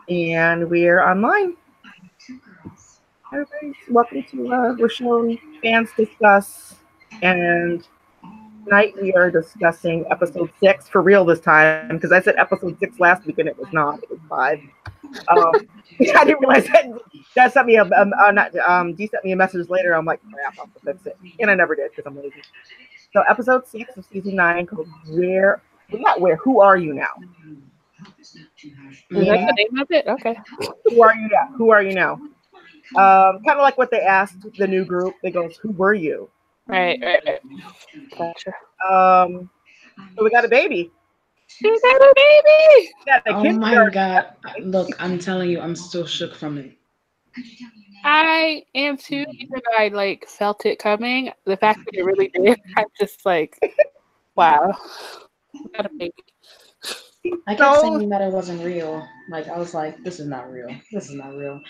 And we're online. Everybody, welcome to Richonne Fans Discuss. And tonight we are discussing episode 6 for real this time, because I said episode 6 last week and it was not. It was 5. I didn't realize that sent me Dee sent me a message later. I'm like, crap, I'll have to fix it. And I never did because I'm lazy. So episode 6 of season 9 called Who Are You Now? Is that the name of it? Okay. Who are you now? Who are you now? Kind of like what they asked the new group. They goes, who were you? Right. Gotcha. So we got a baby. You got a baby! Oh my god. Look, I'm telling you, I'm still shook from it. I am too, even though I felt it coming. The fact that it really did, I'm just like, wow. Got a baby. I kept saying that it wasn't real. I was like, this is not real. This is not real.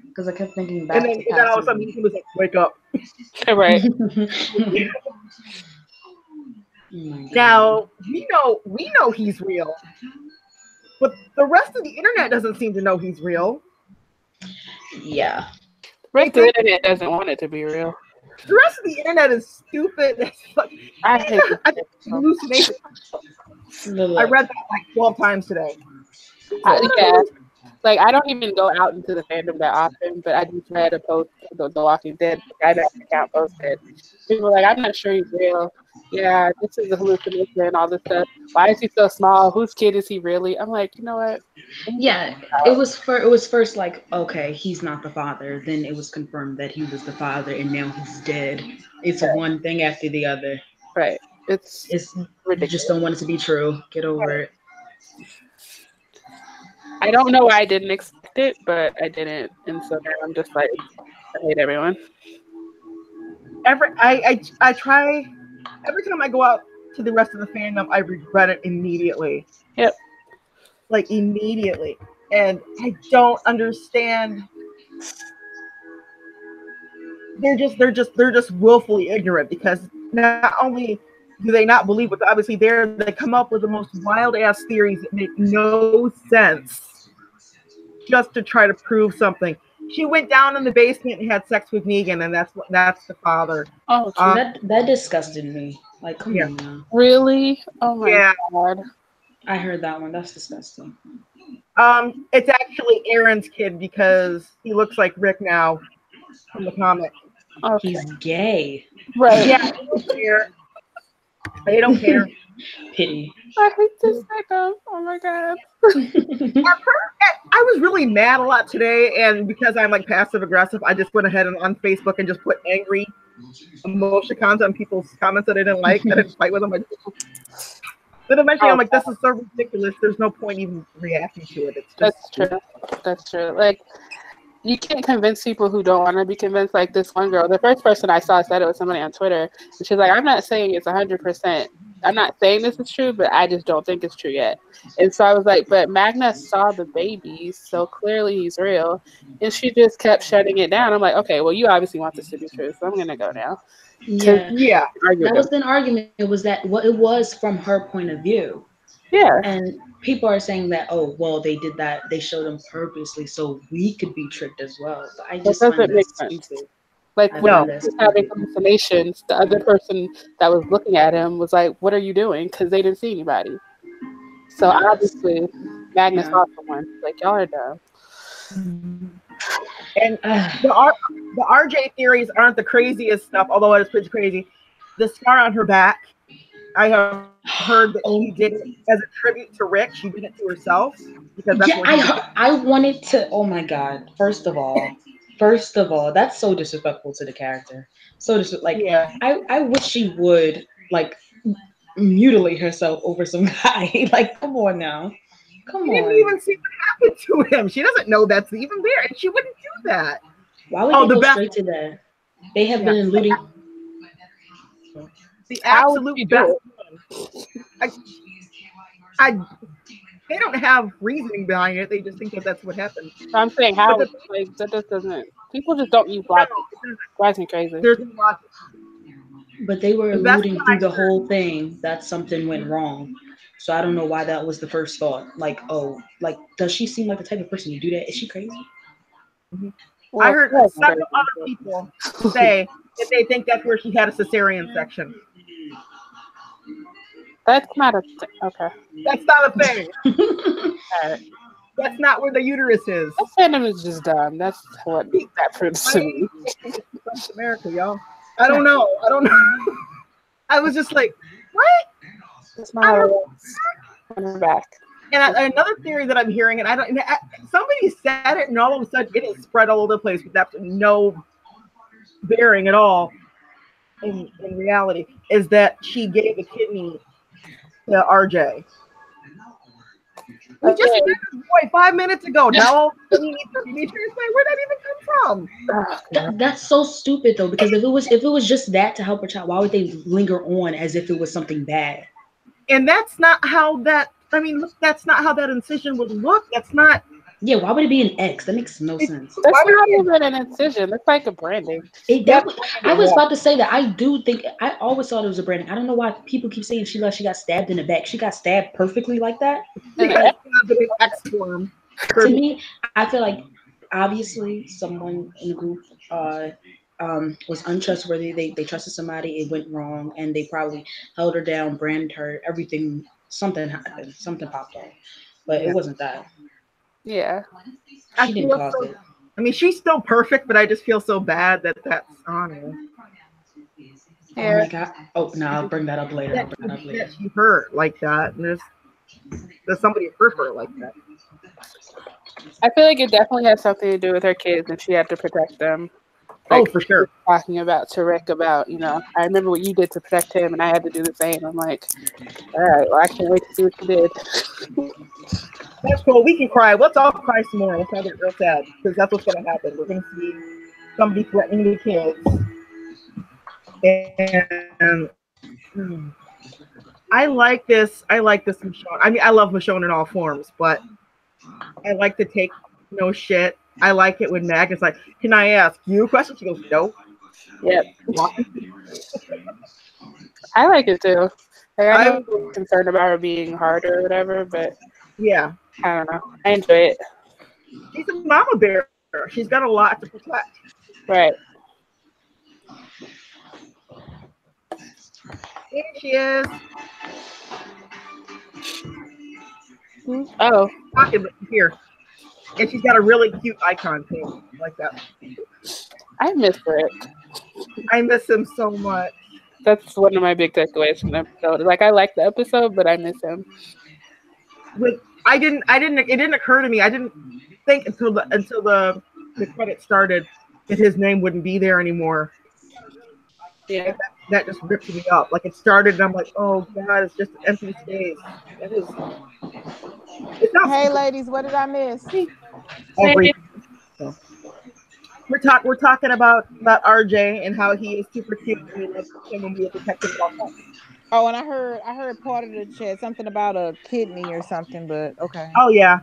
Because I kept thinking back. And then all of a sudden he was like, wake up. Right. Now we know he's real, but the rest of the internet doesn't seem to know he's real. Yeah. The rest of the internet doesn't want it to be real. The rest of the internet is stupid. I think hallucination. I read that 12 times today. Yeah. I don't even go out into the fandom that often, but I just read a post of The Walking Dead. I know the account posted. People were like, I'm not sure he's real. Yeah, this is a hallucination and all this stuff. Why is he so small? Whose kid is he really? I'm like, you know what? Yeah, it was first like, okay, he's not the father. Then it was confirmed that he was the father, and now he's dead. It's one thing after the other. Right. It's ridiculous. You just don't want it to be true. Get over it. I don't know why I didn't expect it, but I didn't, and so now I'm just like, I hate everyone. I try every time I go out to the rest of the fandom, I regret it immediately. Yep. Immediately, and I don't understand. They're just willfully ignorant, because not only do they not believe what's obviously there, they come up with the most wild ass theories that make no sense just to try to prove something. She went down in the basement and had sex with Negan, and that's the father. Oh, that disgusted me. Come on now. Really? Oh my god. I heard that one. That's disgusting. It's actually Aaron's kid, because he looks like Rick now from the comic. Okay. He's gay. Right. Yeah, they don't care. Pity. I hate this nigga. Oh my god. I was really mad a lot today, and because I'm passive aggressive, I just went ahead and on Facebook and just put angry emoticons on people's comments that I didn't like. I didn't fight with them. But eventually I'm like, this is so ridiculous. There's no point even reacting to it. It's just, That's true. You can't convince people who don't want to be convinced. Like this one girl, the first person I saw said it was somebody on Twitter, and she's like, I'm not saying it's 100%. I'm not saying this is true, but I just don't think it's true yet. And so I was like, but Magna saw the baby, so clearly he's real. And she just kept shutting it down. I'm like, okay, well, you obviously want this to be true, so I'm going to go now. Yeah. That was an argument. It was it was from her point of view. Yeah. And people are saying that, oh, well, they did that. They showed them purposely so we could be tricked as well. But I just that doesn't make sense. When he was having hallucinations, the other person that was looking at him was like, what are you doing? Because they didn't see anybody. So obviously, Magnus saw someone. Y'all are dumb. And the RJ theories aren't the craziest stuff, although it is pretty crazy. The scar on her back, I have heard that she did it as a tribute to Rick. She did it to herself, because that's I wanted to. Oh my god! First of all, that's so disrespectful to the character. So I wish she would mutilate herself over some guy. Come on now. Come on. She didn't even see what happened to him. She doesn't know that's even there, and she wouldn't do that. Why would they go straight to that? They have been alluding. The absolute best. They don't have reasoning behind it. They just think that that's what happened. I'm saying how that just doesn't. People just don't use logic. Drives me crazy. There's no logic. But they were alluding through the whole thing that something went wrong. So I don't know why that was the first thought. Like, oh, like, does she seem like the type of person to do that? Is she crazy? Mhm. Well, I heard yeah, several other people say that they think that's where she had a cesarean section. that's not a okay. That's not a thing. All right. That's not where the uterus is. That fandom is just dumb. That's what that proves to me. That's America, y'all. I don't know. I was just like, what? That's not how it works. I'm back. And another theory that I'm hearing, and somebody said it, and all of a sudden it is spread all over the place with absolutely no bearing at all in reality, is that she gave a kidney to RJ. We just met this boy 5 minutes ago. Now he needs a kidney transplant. Where'd that even come from? That's so stupid though, because if it was just that to help her child, why would they linger on as if it was something bad? And that's not how that. I mean, that's not how that incision would look. That's not. Yeah, why would it be an X? That makes no sense. That's not even an incision. It's like a branding. I was about to say that. I do think I always thought it was a branding. I don't know why people keep saying she got stabbed in the back. She got stabbed perfectly like that. Like, X form. To me, I feel like obviously someone in the group was untrustworthy. They trusted somebody, it went wrong, and they probably held her down, branded her, everything. Something happened, something popped off, but it wasn't that. Yeah, she didn't cause it. I mean, she's still perfect, but I just feel so bad that that's on her. Yeah. Oh my god! Oh no, I'll bring that up later. That she hurt like that, and there's somebody hurt her like that. I feel like it definitely has something to do with her kids, and she had to protect them. Like, oh, for sure. Talking about to Rick about, I remember what you did to protect him, and I had to do the same. I'm like, all right, well, I can't wait to see what you did. That's cool. We can cry. Let's all cry some more. Let's not get real sad, because that's what's going to happen. We're going to see somebody threatening the kids. And I like this. Michonne. I mean, I love Michonne in all forms, but I like to take no shit. I like it when Mag is like, "Can I ask you a question?" She goes, "No." Yep. I like it too. Like, I'm concerned about her being hard or whatever, but yeah, I don't know. I enjoy it. She's a mama bear. She's got a lot to protect. Right. Here she is. Oh. Here. And she's got a really cute icon too, like that. I miss Rick. I miss him so much. That's one of my big takeaways from the episode. Like, I like the episode, but I miss him. It didn't occur to me. I didn't think until the credits started that his name wouldn't be there anymore. Yeah. That just ripped me up. Like, it started and I'm like, oh god, it's just an empty space. Hey ladies, what did I miss? So, we're talking about RJ and how he is super cute and he loves him and be a detective at all times. Oh, and I heard part of the chat, something about a kidney or something, but okay. Oh yeah.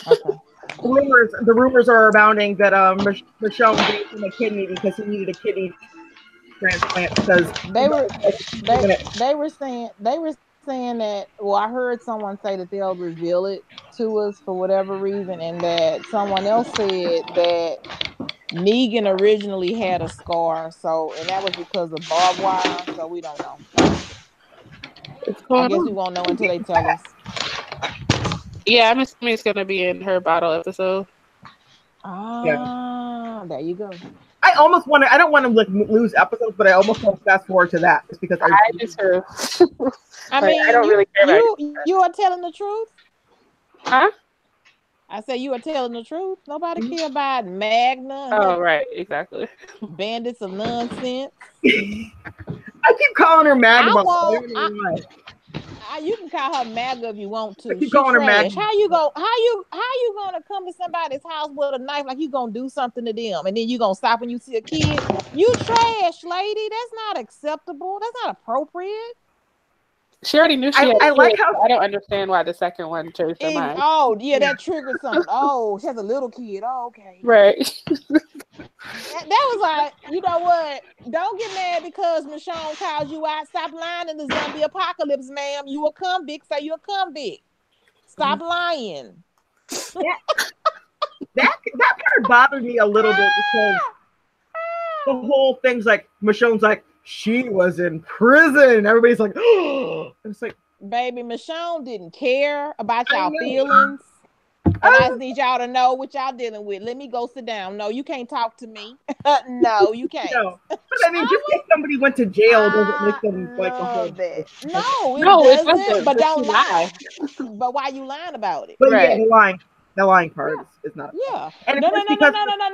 Okay. The rumors are abounding that Michonne gave him a kidney because he needed a kidney transplant because they were saying that, well, I heard someone say that they'll reveal it to us for whatever reason, and that someone else said that Negan originally had a scar, and that was because of barbed wire, so we don't know. I guess we won't know until they tell us. Yeah, I'm assuming it's gonna be in her bottle episode. There you go. I don't want to lose episodes, but I almost want to fast forward to that just because I do too. I mean, I don't really care about you are telling the truth. Huh? I say you are telling the truth. Nobody care about Magna. Oh, right, exactly. Bandits of nonsense. I keep calling her Magna. You can call her MAGA if you want to. I keep calling her Magna. How you gonna come to somebody's house with a knife like you gonna do something to them, and then you gonna stop when you see a kid? You trash, lady. That's not acceptable. That's not appropriate. She already knew she had I like how I don't understand why the second one changed her mind. Oh yeah, that triggered something. Oh, she has a little kid. Oh, okay. Right. That was like, you know what? Don't get mad because Michonne calls you out. Stop lying in the zombie apocalypse, ma'am. You a convict, so you a convict. Stop lying. That part bothered me a little bit because the whole thing's like Michonne's like she was in prison. Everybody's like, oh, it's like, baby, Michonne didn't care about y'all feelings. And I just need y'all to know what y'all dealing with. Let me go sit down. No, you can't talk to me. No, you can't. No. But I mean, just because somebody went to jail doesn't make them like a whole. No, it doesn't. But don't lie. But why you lying about it? But yeah, the lying part is not. Yeah. And No.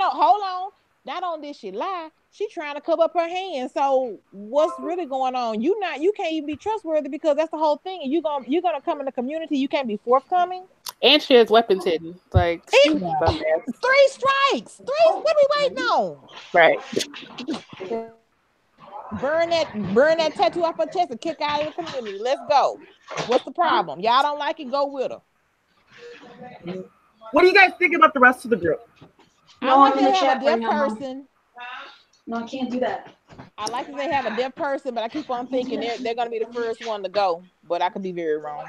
Hold on. Not only did she lie, she trying to cover up her hands. So what's really going on? You can't even be trustworthy because that's the whole thing. You're gonna come in the community. You can't be forthcoming. And she has weapons hidden. Like 3 strikes. 3. What are we waiting on? Right. Burn that tattoo off her chest and kick out of the community. Let's go. What's the problem? Y'all don't like it? Go with her. What do you guys think about the rest of the group? No, I like to have a deaf person. No, I can't do that. I like that they have a deaf person, but I keep on thinking they're going to be the first one to go. But I could be very wrong.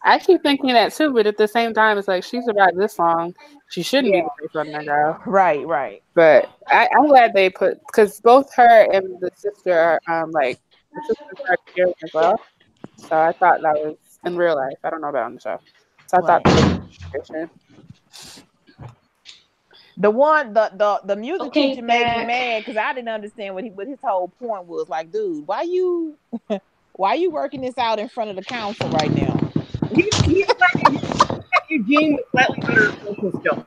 I keep thinking that too, but at the same time, it's like she's survived this long. She shouldn't be the first one to go. Right. But I'm glad they put, because both her and the sister are the sister are here as well. So I thought that was in real life. I don't know about on the show. So I thought that was the music teacher made me mad because I didn't understand what his whole point was. Like, dude, why you working this out in front of the council right now? He's like Eugene with slightly better social skills.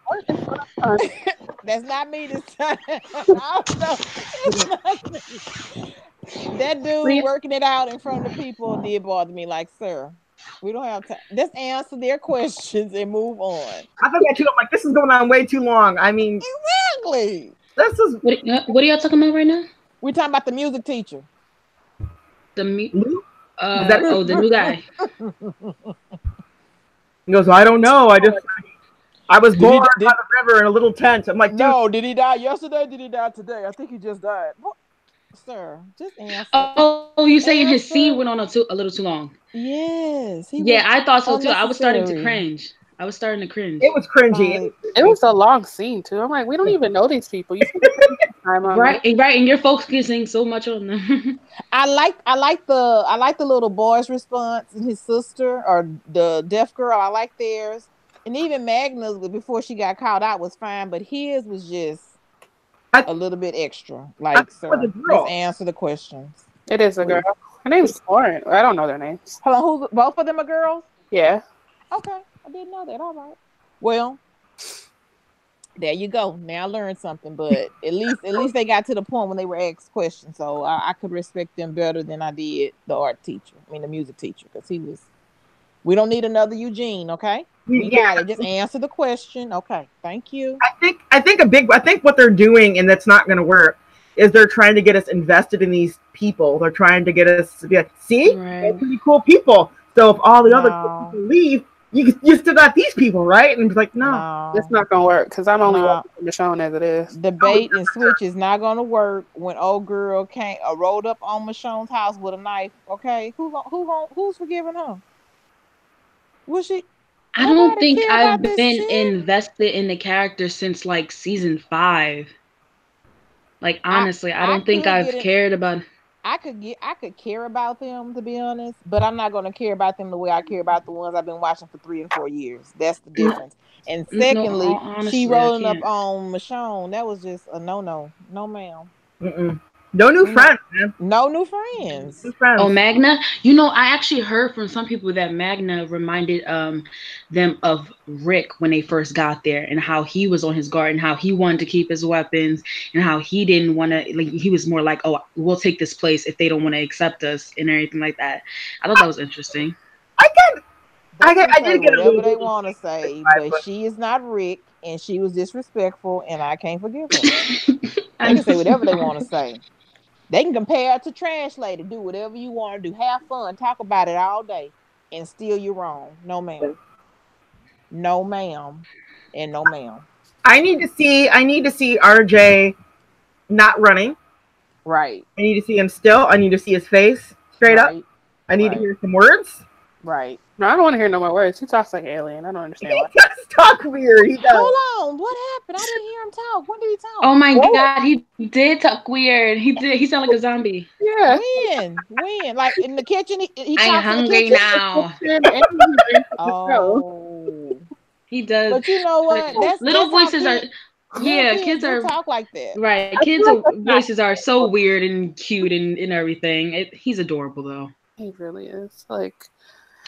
That's not me this time. I don't know. It's not me. That dude working it out in front of the people did bother me. Like, sir, we don't have time. Just answer their questions and move on. I thought that too. I'm like, this is going on way too long. I mean, exactly. This is what are y'all talking about right now? We're talking about the music teacher. The new guy. He goes, I don't know. I was born by the river in a little tent. I'm like, dude. No, did he die yesterday? Did he die today? I think he just died. What? Sir, just answer. Oh, you saying his scene went on a little too long? Yes. I thought so too. I was starting to cringe. It was cringy. It was a long scene too. I'm like, we don't even know these people. You right, and you're focusing so much on them. I like the little boy's response and his sister or the deaf girl. I like theirs, and even Magna's before she got called out was fine, but his was just a little bit extra. Like, sir, just answer the questions. It is a girl. Her name's Lauren. I don't know their names. Hold on, both of them are girls? Yeah. Okay, I didn't know that. All right. Well, there you go. Now I learned something, but at least they got to the point when they were asked questions, so I could respect them better than I did the music teacher, because he was. We don't need another Eugene, okay? We got it. Just answer the question. Okay, thank you. I think what they're doing, and that's not going to work, is they're trying to get us invested in these people. They're trying to get us to be like, see, they're pretty cool people. So if all the other people leave, you still got these people, right? And it's like, no. It's not going to work because I'm only watching Michonne as it is. The bait and switch is not going to work when old girl rolled up on Michonne's house with a knife. Okay, who's forgiving her? Was she? I don't think I've been invested in the character since like season 5. Like, honestly, I don't think I've cared about. I could care about them, to be honest, but I'm not going to care about them the way I care about the ones I've been watching for 3 and 4 years. That's the difference. And secondly, honestly, she rolling up on Michonne. That was just a no, ma'am. No new friends, man. No new friends. Oh, Magna? I actually heard from some people that Magna reminded them of Rick when they first got there, and how he was on his guard, and how he wanted to keep his weapons, and how he didn't want to, like, he was more like, oh, we'll take this place if they don't want to accept us and everything like that. I thought that was interesting. I did get whatever they want to say, but she is not Rick, and she was disrespectful, and I can't forgive her. They can say whatever they want to say. They can compare it to Trash Lady. Do whatever you want to do. Have fun. Talk about it all day. And still you're wrong. No, ma'am. No, ma'am. And no, ma'am. I need to see RJ not running. Right. I need to see him still. I need to see his face straight up. Right. I need to hear some words. Right. No, I don't want to hear no more words. He talks like an alien. I don't understand why. He does talk weird. He does. Hold on. What happened? I didn't hear him talk. When did he talk? Oh my God, he did talk weird. He did. He sounded like a zombie. Yeah. When? Like in the kitchen? He I'm talks in the hungry kitchen? now. Oh. He does. But you know what? That's little voices how are. Yeah, kids do are talk like that. right. Kids' voices are so weird and cute and everything. He's adorable though. He really is. Like,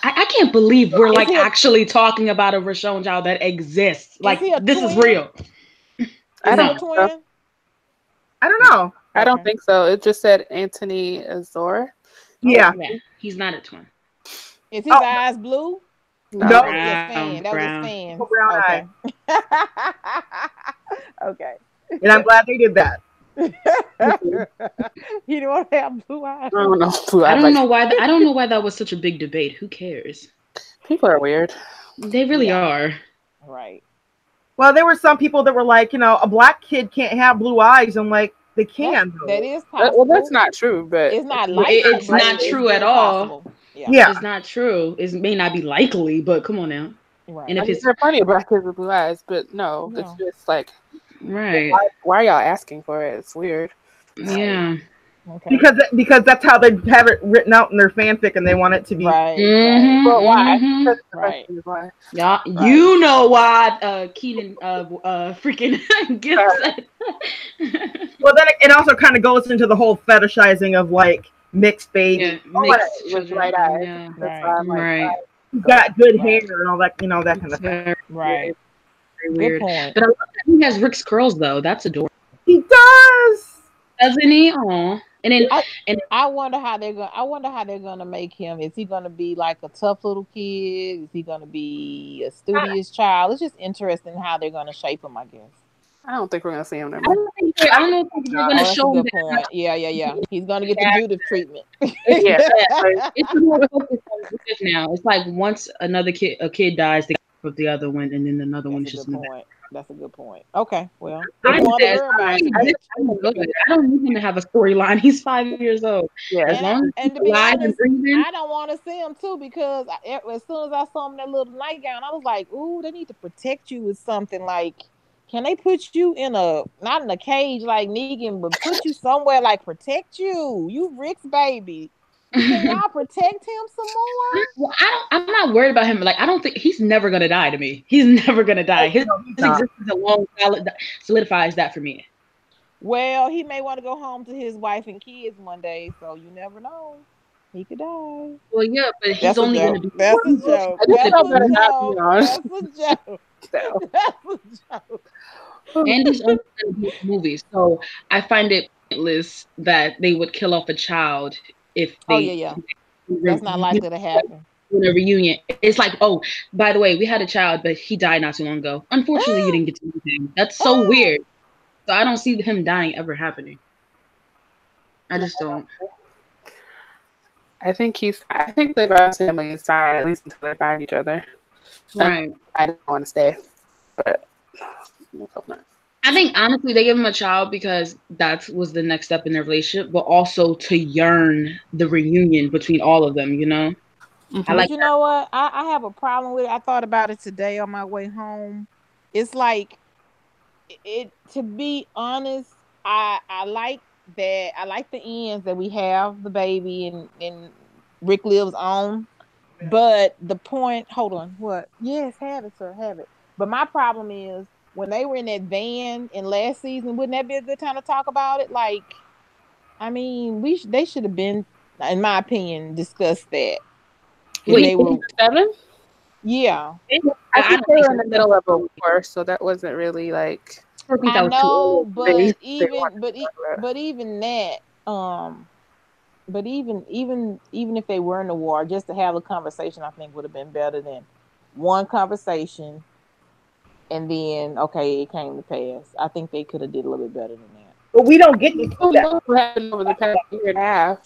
I can't believe we're like he actually talking about a Richonne child that exists. Like he a this is twin? real. I Is he don't a twin? I don't know. I don't think so. It just said Anthony Azor. Yeah. He's not a twin. Is his eyes blue? No. That was just fan. That was Brown. just fan. Brown Okay. And I'm glad they did that. He don't want to have blue eyes. I don't know. I don't know why. I don't know why that was such a big debate. Who cares? People are weird. They really are. Right. Well, there were some people that were like, a black kid can't have blue eyes. I'm like, they can. That is possible. Well, that's not true, but It's not like it's not true at all. Possible. Yeah. It's not true. It may not be likely, but come on now. Right. And if it's there are plenty of black kids with blue eyes, but no, it's just like, right. Why are y'all asking for it? It's weird. Yeah. Okay. Because that's how they have it written out in their fanfic, and they want it to be right. Mm-hmm. But why? Mm-hmm. Right. Yeah, you know why Keenan freaking gets it. Well, then it also kind of goes into the whole fetishizing of like mixed baby. Yeah, mixed with right eyes. Yeah. Right. He's got good hair and all that, that kind of thing. Right. Very weird. Good point. But he has Rick's curls though. That's adorable. He does. Doesn't he? Aw. And then I wonder how they're gonna make him. Is he gonna be like a tough little kid? Is he gonna be a studious child? It's just interesting how they're gonna shape him, I guess. I don't think we're gonna see him there. I don't know if they're gonna show him. Point. Yeah. He's gonna get the Judith treatment. It's more focused on Judith now. It's like once a kid dies, they put the other one, and then another one is just in the back. That's a good point. Okay, well, I don't need him to have a storyline. He's 5 years old. Yeah, as long as he's alive and breathing. I don't want to see him too because as soon as I saw him in that little nightgown, I was like, "Ooh, they need to protect you with something. Like, can they put you in not in a cage like Negan, but put you somewhere like protect you? You Rick's baby." Can y'all protect him some more? Well, I'm not worried about him. Like, I don't think he's never gonna die to me. He's never gonna die. His existence alone solidifies that for me. Well, he may want to go home to his wife and kids one day, so you never know. He could die. Well, yeah, but he's only gonna be. That's a joke. That's a joke. That's a joke. And he's only gonna be in movies, so I find it pointless that they would kill off a child. If they, that's not likely to happen. In a reunion, it's like, oh, by the way, we had a child, but he died not too long ago. Unfortunately, you didn't get to meet him. That's so weird. So I don't see him dying ever happening. I just don't. I think the Brown's family is fine, at least until they find each other. Right. I don't want to stay, but not. I think honestly they gave him a child because that was the next step in their relationship, but also to yearn the reunion between all of them, Mm-hmm. But you know what? I have a problem with it. I thought about it today on my way home. It's like to be honest, I like that. I like the ends that we have the baby and Rick lives on. But the point, hold on, what? Yes, have it, sir, have it. But my problem is when they were in that van in last season, wouldn't that be a good time to talk about it? Like, I mean, they should have been, in my opinion, discussed that. Wait, they were 7? Yeah. I think they were in the middle of a war, so that wasn't really like. I know, but even that, but even if they were in the war, just to have a conversation, I think would have been better than one conversation. And then, okay, it came to pass. I think they could have did a little bit better than that. But we don't get to what happened over the past year and a half.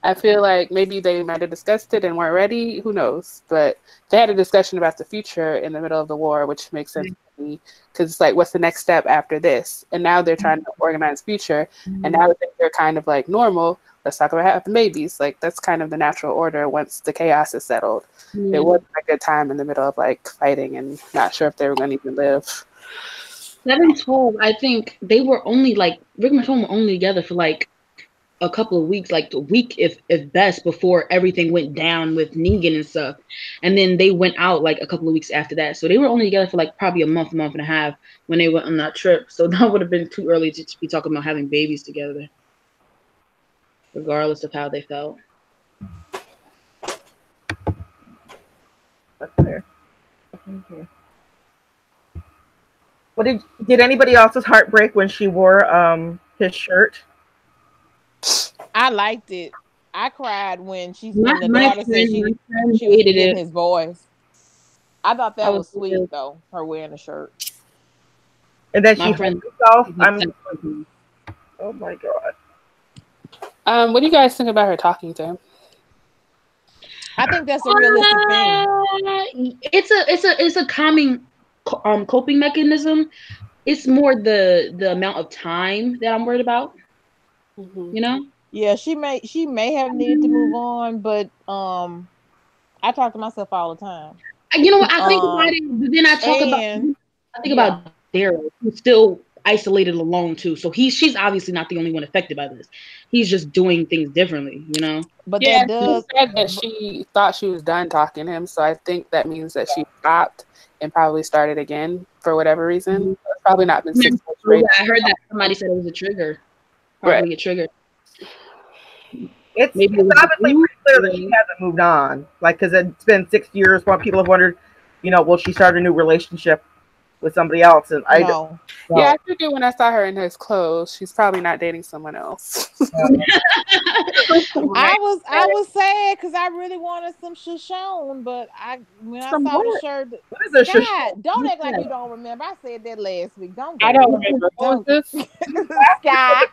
I feel like maybe they might have discussed it and weren't ready. Who knows? But they had a discussion about the future in the middle of the war, which makes sense to me because it's like, what's the next step after this? And now they're trying to organize future, and now that they're kind of like normal, let's talk about having babies. Like that's kind of the natural order once the chaos is settled. It wasn't a good time in the middle of like fighting and not sure if they were going to even live. 7/12, I think they were only like Rick and Michonne were only together for like a couple of weeks, like a week if best, before everything went down with Negan and stuff. And then they went out like a couple of weeks after that. So they were only together for like probably a month and a half when they went on that trip. So that would have been too early to be talking about having babies together, regardless of how they felt. That's fair. Okay. What did anybody else's heart break when she wore his shirt? I liked it. I cried when the daughter said she was getting his voice. I thought that was sweet though, her wearing a shirt. And then she friend herself. Oh my god. What do you guys think about her talking to him? I think that's a realistic thing. It's a calming coping mechanism. It's more the amount of time that I'm worried about. You know? Yeah, she may have needed to move on, but I talk to myself all the time. You know what? I think about it, but then I think about Daryl, who's still isolated alone too. So she's obviously not the only one affected by this. He's just doing things differently, you know? But she said that she thought she was done talking to him, so I think that means that she stopped and probably started again for whatever reason. It's probably not been 6 months straight. I heard that somebody said it was a trigger. Probably a trigger. It's obviously pretty clear that she hasn't moved on. Like, because it's been 6 years. While people have wondered, will she start a new relationship with somebody else? And I figured when I saw her in his clothes, she's probably not dating someone else. I was sad because I really wanted some Richonne, but when I saw the shirt, what is a Richonne? Don't act like you don't remember. I said that last week. I don't remember. What was this? Scott.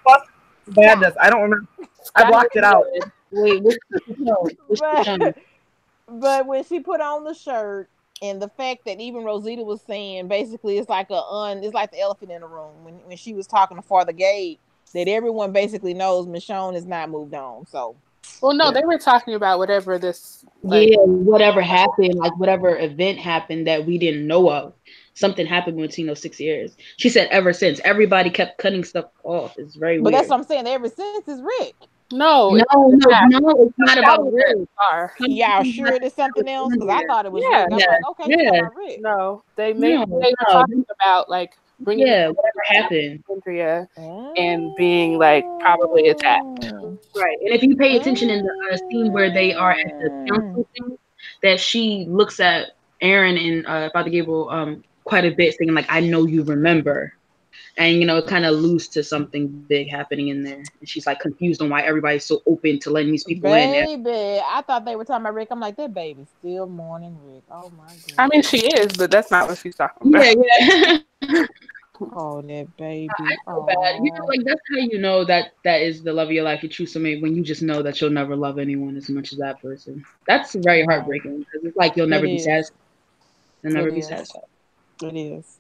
Madness. I don't remember. I blocked it out. Wait, but when she put on the shirt, and the fact that even Rosita was saying basically it's like the elephant in the room when she was talking to Father Gabe, that everyone basically knows Michonne has not moved on. So they were talking about whatever this whatever happened, like whatever event happened that we didn't know of. Something happened between those 6 years. She said ever since everybody kept cutting stuff off. It's very weird. But that's what I'm saying. Ever since is Rick. No, it's not about Rick. Y'all sure it is something else? Because I thought it was Rick. I'm like, okay, it's about Rick. No, they were talking about like bringing whatever happened, Andrea, and being like probably attacked. Right, and if you pay attention in the scene where they are at the council thing, that she looks at Aaron and Father Gabriel quite a bit, saying like, "I know you remember." And, it kind of alludes to something big happening in there. And she's like confused on why everybody's so open to letting these people in. Baby, I thought they were talking about Rick. I'm like, that baby's still mourning Rick. Oh my God. I mean, she is, but that's not what she's talking about. Yeah. Oh, that baby. I feel bad. Like that's how you know that is the love of your life, your true soulmate, when you just know that you'll never love anyone as much as that person. That's very heartbreaking because it's like you'll never be satisfied. You'll never be satisfied. It is.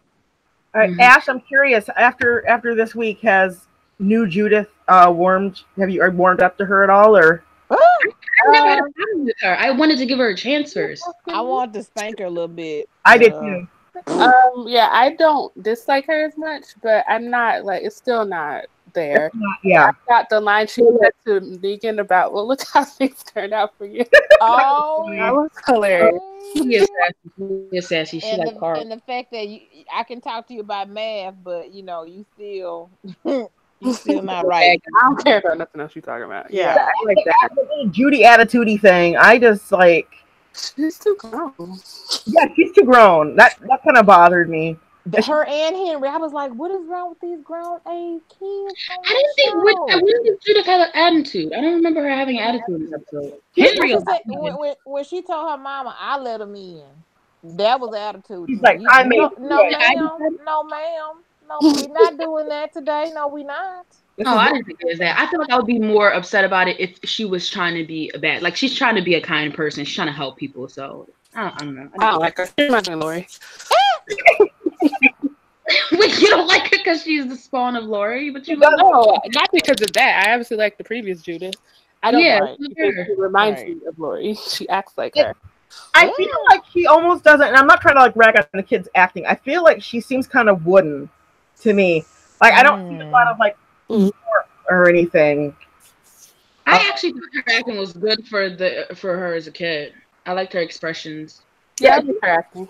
All right, Ash, I'm curious. After this week, has new Judith warmed? Have you warmed up to her at all, or? I never had a problem with her. I wanted to give her a chance first. I wanted to spank her a little bit. I did too. I don't dislike her as much, but I'm not like it's still not there. I got the line she said to Negan about, well, look how things turned out for you. Oh, that was hilarious. She is sassy. She like Carl. And the fact that I can talk to you about math, but you still not right. I don't care about nothing else you're talking about. Yeah, I like that. The Judy attitude-y thing. I just like. She's too grown. Yeah, she's too grown. That kind of bothered me. Her and Henry, I was like, what is wrong with these grown age kids? I didn't think Judith had an attitude. I don't remember her having an attitude in this episode. Henry, when she told her mama, I let him in. That was attitude. She's like, I made no, ma'am. No, we're not doing that today. No, we not. No, I didn't think it was that. I feel like I would be more upset about it if she was trying to be a bad. Like she's trying to be a kind person. She's trying to help people. So I don't know. I don't like her. She's my Lori. Wait, you don't like her because she's the spawn of Lori, but you No, not because of that. I obviously like the previous Judith. I don't Yeah, like because she reminds me of Lori. She acts like her. I feel like she almost doesn't, and I'm not trying to like rag on the kid's acting. I feel like she seems kind of wooden to me. Like I don't see a lot of like or anything. I actually thought her acting was good for her as a kid. I liked her expressions. Yeah, I like her acting.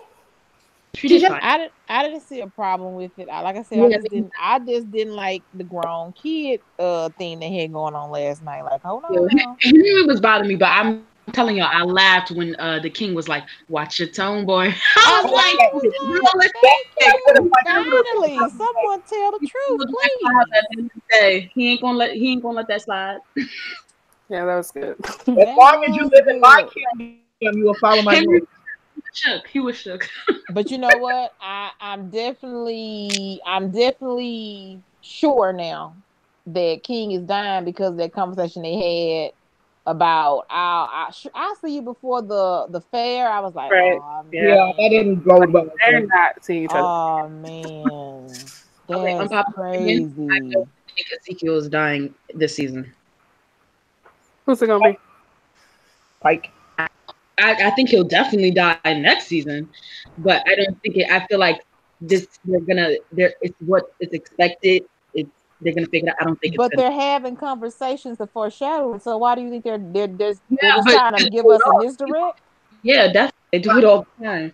She did fine. I didn't see a problem with it. Like I said, I just didn't like the grown kid thing they had going on last night. Like, hold on. It was bothering me, but I'm telling y'all, I laughed when the king was like, "Watch your tone, boy." I was like, finally, someone tell the truth, please. He ain't gonna let that slide. Yeah, that was good. As long as you live in my kingdom, you will follow my rules. He was shook. But you know what? I'm definitely sure now that King is dying because of that conversation they had about I'll see you before the fair. I was like, oh, yeah, that didn't go well. They're not seeing each other. Oh man, that's crazy. I don't think Ezekiel is dying this season. Who's it gonna be? Pike. I think he'll definitely die next season, but I don't think it. I feel like it's what is expected. They're gonna figure it out. I don't think. But they're having conversations to foreshadow. So why do you think they're just trying to give us a misdirect? Yeah, definitely. They do it all the time.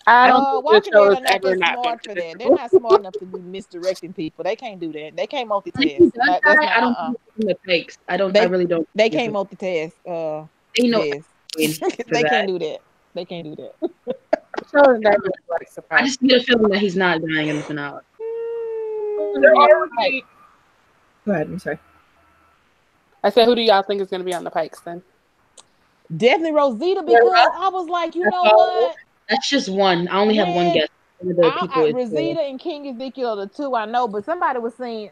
I don't think the show is ever not smart for that. They're not smart enough to be misdirecting people. They can't do that. They can't multitask. I don't think it takes. I really don't. They can't multitask. They know. They can't do that. They can't do that. I just get a feeling that he's not dying in the finale. Go ahead. I'm sorry. I said, who do y'all think is going to be on the Pikes then? Definitely Rosita, because I was like, you know what? That's just one. I only have one guess. Rosita and King Ezekiel are the two I know, but somebody was saying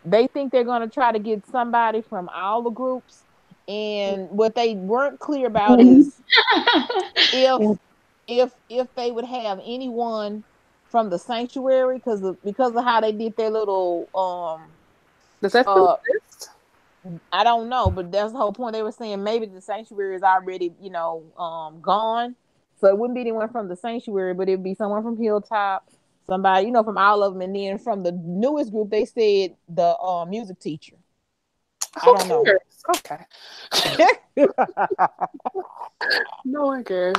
they think they're going to try to get somebody from all the groups. And what they weren't clear about is if they would have anyone from the sanctuary because of how they did their little Does that exist? I don't know, but that's the whole point. They were saying maybe the sanctuary is already gone, so it wouldn't be anyone from the sanctuary, but it'd be someone from Hilltop, somebody from all of them, and then from the newest group they said the music teacher. I don't know. Okay. No one cares.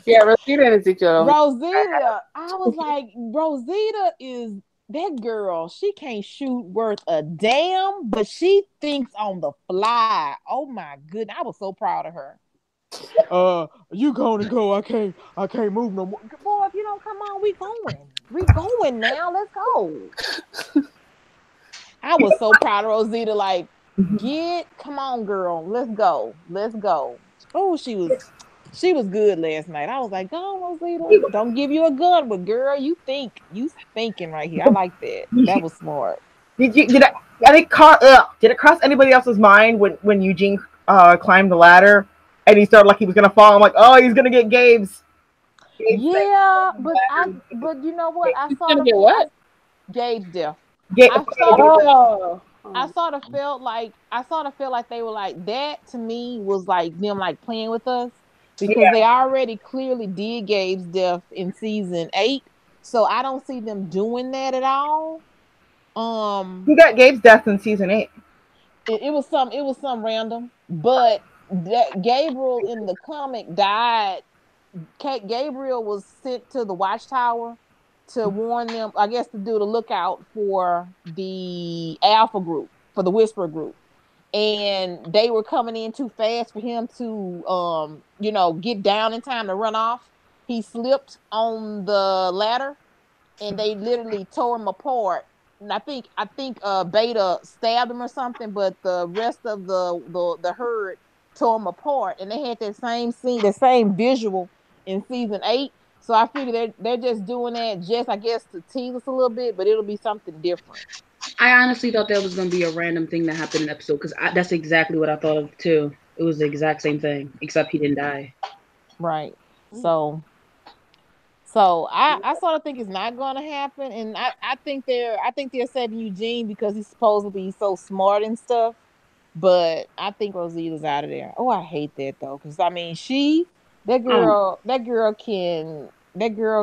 Yeah, Rosita and Ezekiel. Rosita, I was like, Rosita is that girl. She can't shoot worth a damn, but she thinks on the fly. Oh my goodness, I was so proud of her. You gonna go? I can't move no more. Boy, if you don't come on, we going now. Let's go. I was so proud of Rosita. Like, come on, girl. Let's go. Oh, she was good last night. I was like, go on, Rosita. Don't give you a gun, but girl, you thinking right here. I like that. That was smart. Did it cross anybody else's mind when Eugene climbed the ladder and he started like he was gonna fall? I'm like, oh, he's gonna get Gabe's. Yeah, but you know what? I saw gonna get what? Gabe's death. I sort of felt like they were like that. To me, was like them like playing with us because they already clearly did Gabe's death in season 8, so I don't see them doing that at all. Who got Gabe's death in season 8? It was some random, but that Gabriel in the comic died. Gabriel was sent to the Watchtower to warn them, I guess, to do the lookout for the Alpha group, for the Whisper group. And they were coming in too fast for him to, get down in time to run off. He slipped on the ladder and they literally tore him apart. And I think Beta stabbed him or something, but the rest of the herd tore him apart. And they had that same scene, the same visual in season 8. So I figure they're just doing that just, I guess, to tease us a little bit, but it'll be something different. I honestly thought that was going to be a random thing that happened in the episode because that's exactly what I thought of too. It was the exact same thing, except he didn't die. Right. So I sort of think it's not going to happen, and I think they're saving Eugene because he's supposed to be so smart and stuff. But I think Rosita's out of there. Oh, I hate that though, because I mean, that girl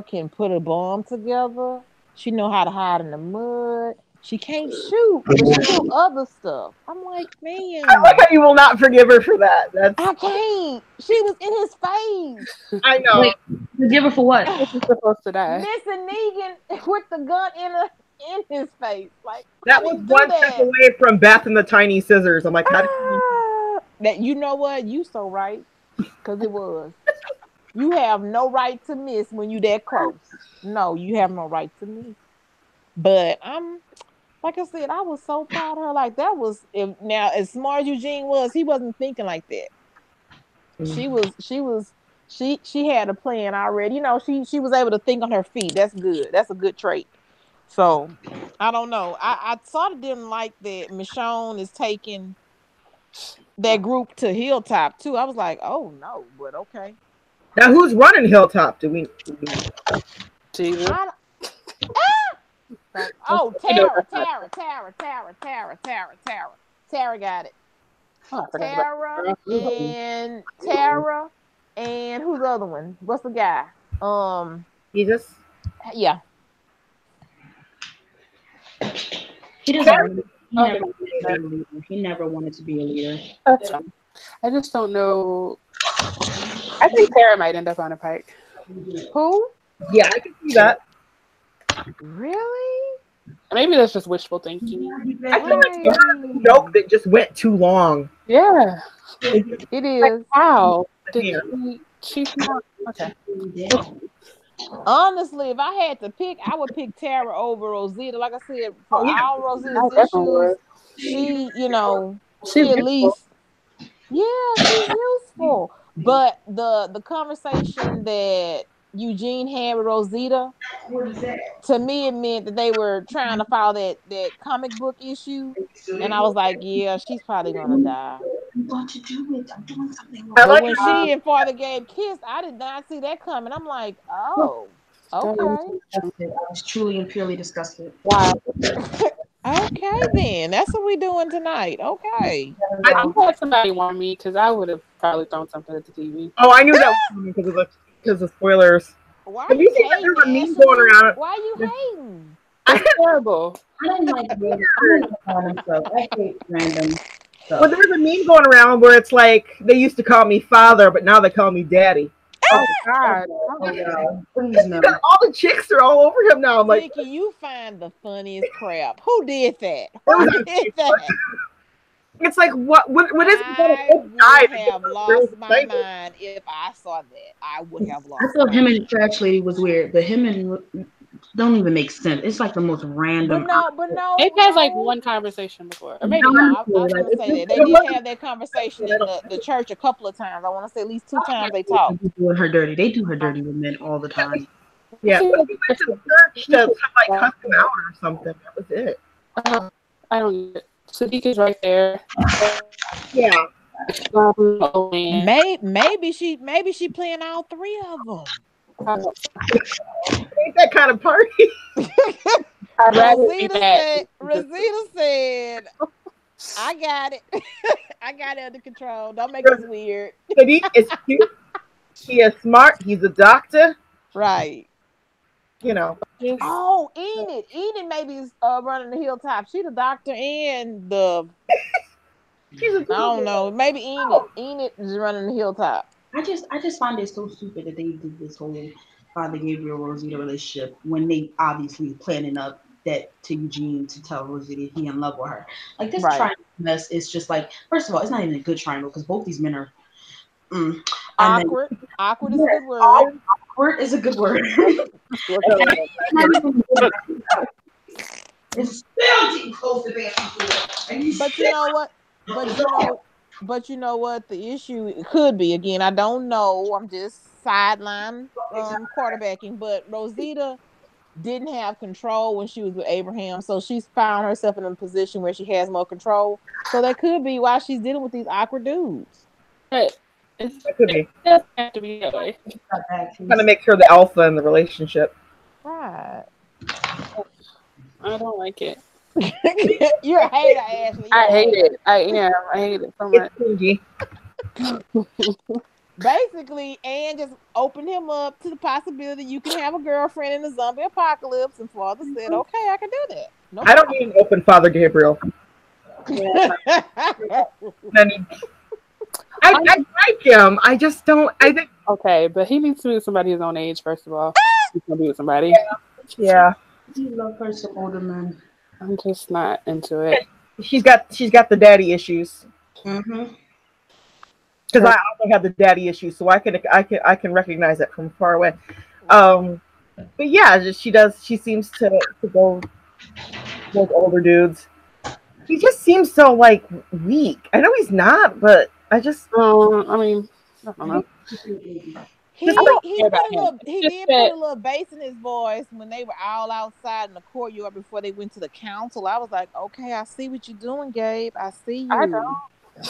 can put a bomb together. She know how to hide in the mud. She can't shoot, but she do other stuff. I'm like, man, I like how you will not forgive her for that. I can't. She was in his face. I know. Wait, forgive her for what? She's supposed to die. Missing Negan with the gun in his face. Like, that was one step away from Beth and the Tiny Scissors. I'm like, how did that? You know what? You so right, because it was. You have no right to miss when you that close. No, you have no right to miss. But like I said, I was so proud of her. Like that was now as smart as Eugene was, he wasn't thinking like that. She had a plan already. You know, she was able to think on her feet. That's good. That's a good trait. So I don't know. I sort of didn't like that Michonne is taking that group to Hilltop too. I was like, oh no, but okay. Now who's running Hilltop? Do we Jesus. Oh, Tara got it. Oh, Tara and who's the other one? What's the guy? Jesus? Yeah. He doesn't. He never wanted to be a leader. That's fine. I just don't know. I think Tara might end up on a pike. Who? Yeah, I can see that. Really? Maybe that's just wishful thinking. I feel like it's a joke that just went too long. Yeah. It is. Like, how? She's not. Okay. Honestly, if I had to pick, I would pick Tara over Rosita. Like I said, for all Rosita's issues, she at least, she's useful. But the conversation that Eugene had with Rosita, to me, it meant that they were trying to follow that comic book issue, and I was like, yeah, she's probably gonna die. I'm going to do it. I'm doing something wrong. But when she and Father Gabe kissed, I did not see that coming. I'm like, oh, okay. I was truly and purely disgusted. Wow. Okay, then. That's what we're doing tonight. Okay. I'm glad somebody warned me because I would have probably thrown something at the TV. Oh, I knew that was coming because of spoilers. Why have you seen that there's a meme going around? Why are you hating? It's terrible. I don't like I hate random stuff. Well, there's a meme going around where it's like they used to call me father, but now they call me daddy. Oh God! No. Please no. All the chicks are all over him now. I'm like, Vicky, you find the funniest crap. Who did that? Who did that? It's like what is it? I would have lost my mind if I saw that. I would have lost. I thought him and the trash lady was weird, but him and don't even make sense. It's like the most random. But no. They've had like one conversation before, or maybe I was going to say that they did have that conversation in the church a couple of times. I want to say at least 2 times they talked. They do her dirty. They do her dirty with men all the time. Yeah, but he went to the church to like cuss him out or something. That was it. I don't get it. Sadiq is right there. Yeah. Maybe she playing all 3 of them. Ain't that kind of party. Rosita said, I got it. I got it under control. Don't make us weird. Sadiq is cute. He is smart. He's a doctor. Right. You know. Oh, Enid maybe is running the Hilltop. She the doctor and the I don't know. Maybe Enid is running the Hilltop. I just find it so stupid that they did this whole Father Gabriel Rosita relationship when they obviously planning up that to Eugene to tell Rosita he in love with her. Like this triangle mess is just like, first of all, it's not even a good triangle because both these men are awkward. Awkward is a good word. Awkward is a good word. It's still too close to being. But you know what? But you know what the issue could be. Again, I don't know. I'm just sideline quarterbacking, but Rosita didn't have control when she was with Abraham, so she's found herself in a position where she has more control. So that could be why she's dealing with these awkward dudes. But That could be. it doesn't have to be that way. Kind of make her the alpha in the relationship. Right. I don't like it. You're a hater, Ashley. I hate it. I am. I hate it so much. It's cringy. Basically, Anne just opened him up to the possibility you can have a girlfriend in the zombie apocalypse, and Father said, "Okay, I can do that." No I don't need an open Father Gabriel. I like him. I just don't. I think. Okay, but he needs to be with somebody his own age, first of all. He's gonna be with somebody. Yeah. You love her some older men. I'm just not into it. She's got the daddy issues. Mm-hmm. Because I also have the daddy issues, so I can recognize that from far away. But yeah, she seems to go with older dudes. He just seems so like weak. I know he's not, but I just I mean, I don't know. He did put a little bass in his voice when they were all outside in the courtyard before they went to the council. I was like, okay, I see what you're doing, Gabe. I see you. I don't.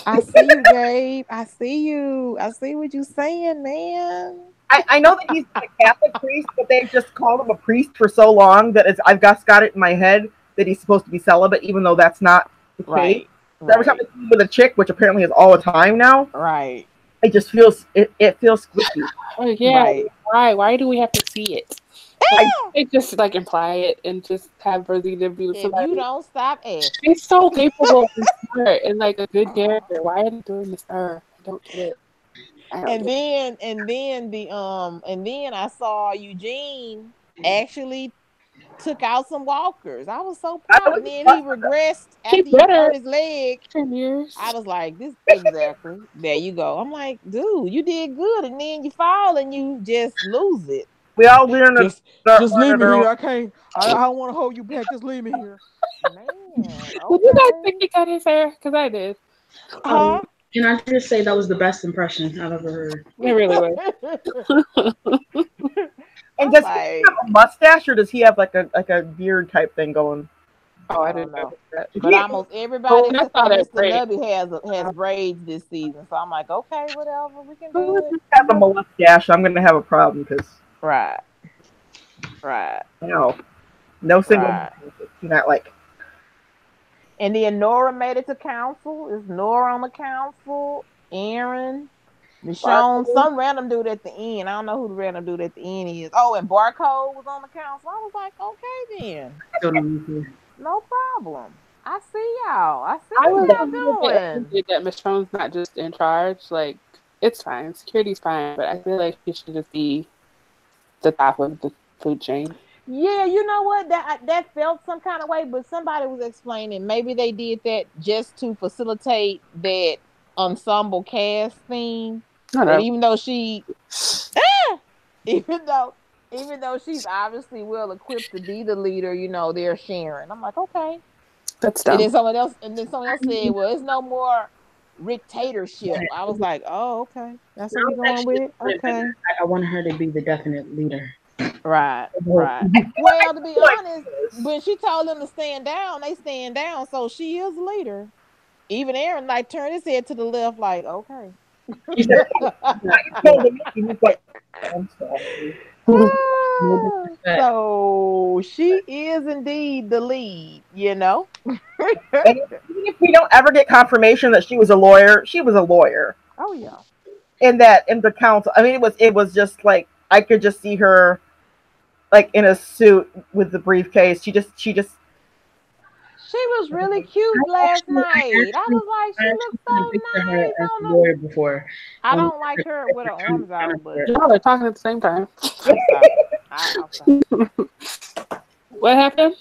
I see you, Gabe. I see you. I see what you're saying, man. I know that he's a Catholic priest, but they've just called him a priest for so long that I've got it in my head that he's supposed to be celibate, even though that's not the case. So every time I see him with a chick, which apparently is all the time now, right? It just feels it feels squishy. Oh yeah, right. Why do we have to see it? It just like imply it and just have Rosita be with somebody. If you don't stop asking. She's so capable and smart and like a good character. Why are they doing this to her? I don't get it. And then I saw Eugene actually took out some walkers. I was so proud. And then he regressed after he hurt his leg. 10 years. I was like, this exactly. There you go. I'm like, dude, you did good, and then you fall and you just lose it. We all learn to just leave me here. I can't. I don't want to hold you back. Just leave me here. Man, okay. Did you guys think he cut his hair? Because I did. Can I just say that was the best impression I've ever heard? It really was. And does he have a mustache, or does he have like a beard type thing going? Oh, I didn't know that. But almost everybody except for Mr. Nubby has braids this season. So I'm like, okay, whatever, we can do it. Have a mustache, I'm gonna have a problem because right. No single not like. And then Nora made it to council. Is Nora on the council? Aaron, Richonne, some random dude at the end. I don't know who the random dude at the end is. Oh, and Barcode was on the council. I was like, okay then. No problem. I see y'all. I see what y'all doing. That Michonne's not just in charge. Like, it's fine. Security's fine. But I feel like she should just be the top of the food chain. Yeah, you know what? That felt some kind of way, but somebody was explaining maybe they did that just to facilitate that ensemble cast thing. Even though she, even though she's obviously well equipped to be the leader, they're sharing. I'm like, okay, that's dumb. And then someone else said, well, it's no more dictatorship. I was like, oh, okay, that's what we're going with. Okay, I want her to be the definite leader. Right. Well, to be honest, when she told them to stand down, they stand down. So she is a leader. Even Aaron turned his head to the left, like, okay. I'm sorry. So she is indeed the lead, And even if we don't ever get confirmation that she was a lawyer, she was a lawyer. Oh yeah. In the council, I mean, it was just like I could just see her, like in a suit with the briefcase. She was really cute last night. I was like, she looks so nice. I don't like her with her arms out, but y'all are talking at the same time. I'm sorry. What happened?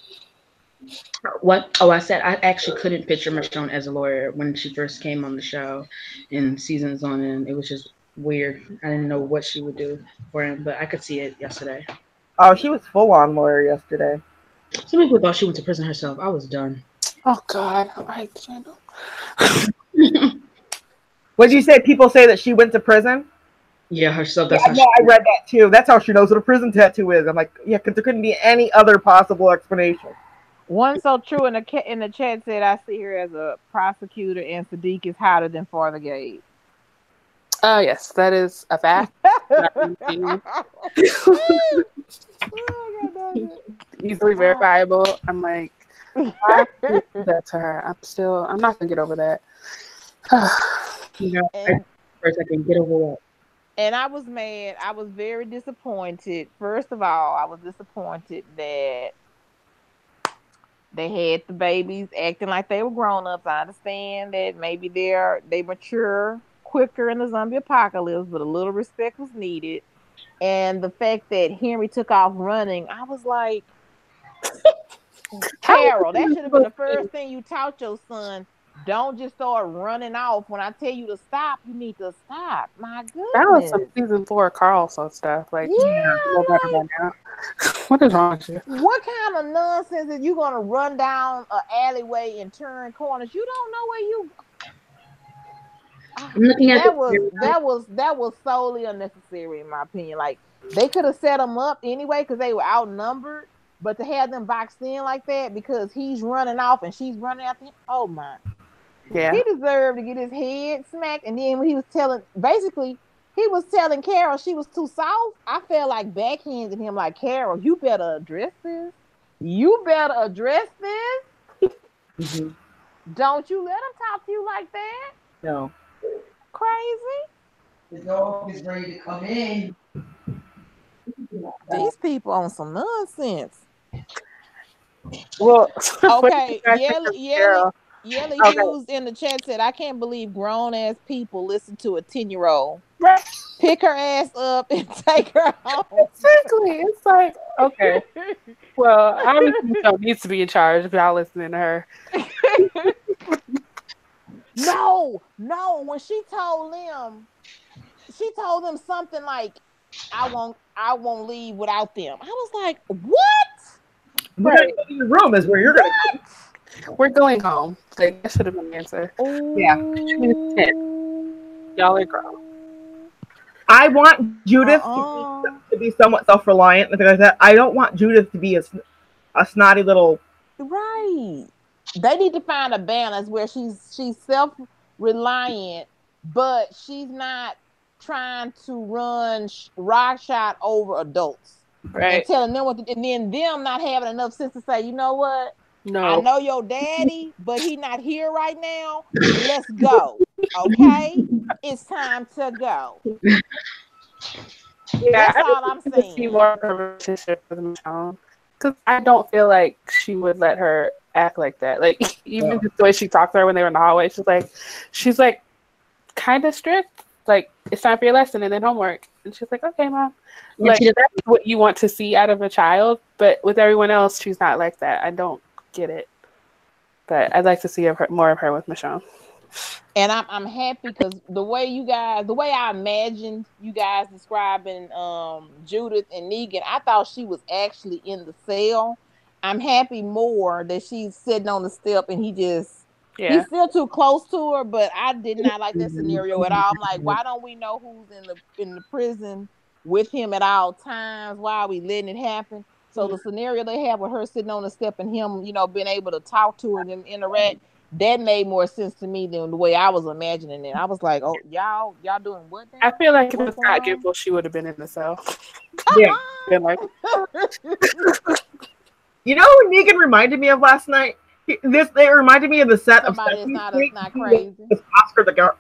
What? Oh, I said I actually couldn't picture Michonne as a lawyer when she first came on the show in seasons on, and it was just weird. I didn't know what she would do for him, but I could see it yesterday. Oh, she was full on lawyer yesterday. Some people thought she went to prison herself. I was done. Oh God, I What did you say? People say that she went to prison? Yeah, herself. That's Yeah, no, I read that too. That's how she knows what a prison tattoo is. I'm like, yeah, because there couldn't be any other possible explanation. One so true in the chat said, "I see her as a prosecutor, and Sadiq is hotter than Farthagate." Yes, that is a fact. Easily verifiable. I'm like, I did that to her. I'm not gonna get over that. First I can get over that. And I was mad. I was very disappointed. First of all, I was disappointed that they had the babies acting like they were grown-ups. I understand that maybe they mature quicker in the zombie apocalypse, but a little respect was needed. And the fact that Henry took off running, I was like, Carol, that should have been the first thing you taught your son. Don't just start running off. When I tell you to stop, you need to stop. My goodness. That was some season 4 Carlson stuff. Like, yeah, right now. What is wrong with you? What kind of nonsense is you gonna run down an alleyway and turn corners? You don't know where you. I'm looking at that was solely unnecessary in my opinion. Like they could have set them up anyway because they were outnumbered, but to have them boxed in like that because he's running off and she's running after him. Oh my! Yeah, he deserved to get his head smacked. And then when he was telling Carol she was too soft, I felt like backhanding him like, Carol, you better address this. You better address this. Mm-hmm. Don't you let him talk to you like that. No. Crazy. The dog is ready to come in. These people on some nonsense. Well, okay, Yelly Hughes in the chat said, I can't believe grown ass people listen to a 10-year-old. Right. Pick her ass up and take her home. Exactly. It's like, okay. Well, obviously Michelle needs to be in charge if y'all listening to her. No. When she told them something like, I won't leave without them. I was like, what? We're gonna go to your room is where you're gonna go. We're going home. Like, that should have been the answer. Ooh. Yeah. Y'all are grown. I want Judith to be somewhat self-reliant and things like that. I don't want Judith to be a snotty little. Right. They need to find a balance where she's self-reliant, but she's not trying to run rock shot over adults. Right. And telling them and then them not having enough sense to say, you know what? No. I know your daddy, but he not here right now. Let's go. Okay? It's time to go. Yeah, that's all I'm saying. See more of a relationship with Michonne, because I don't feel like she would let her act like that. Like even just the way she talked to her when they were in the hallway, she's like kind of strict. Like, it's time for your lesson and then homework, and she's like, okay, mom. Like that's what you want to see out of a child, but with everyone else, she's not like that. I don't get it, but I'd like to see more of her with Michonne. And I'm happy because the way I imagined you guys describing Judith and Negan, I thought she was actually in the cell. I'm happy more that she's sitting on the step and he's still too close to her, but I did not like that scenario at all. I'm like, why don't we know who's in the prison with him at all times? Why are we letting it happen? So the scenario they have with her sitting on the step and him, being able to talk to her and interact, that made more sense to me than the way I was imagining it. I was like, oh, y'all doing what now? I feel like if it was Scott Gimple, she would have been in the cell. Yeah. Been like, you know who Negan reminded me of last night? They reminded me of the set Somebody of not crazy.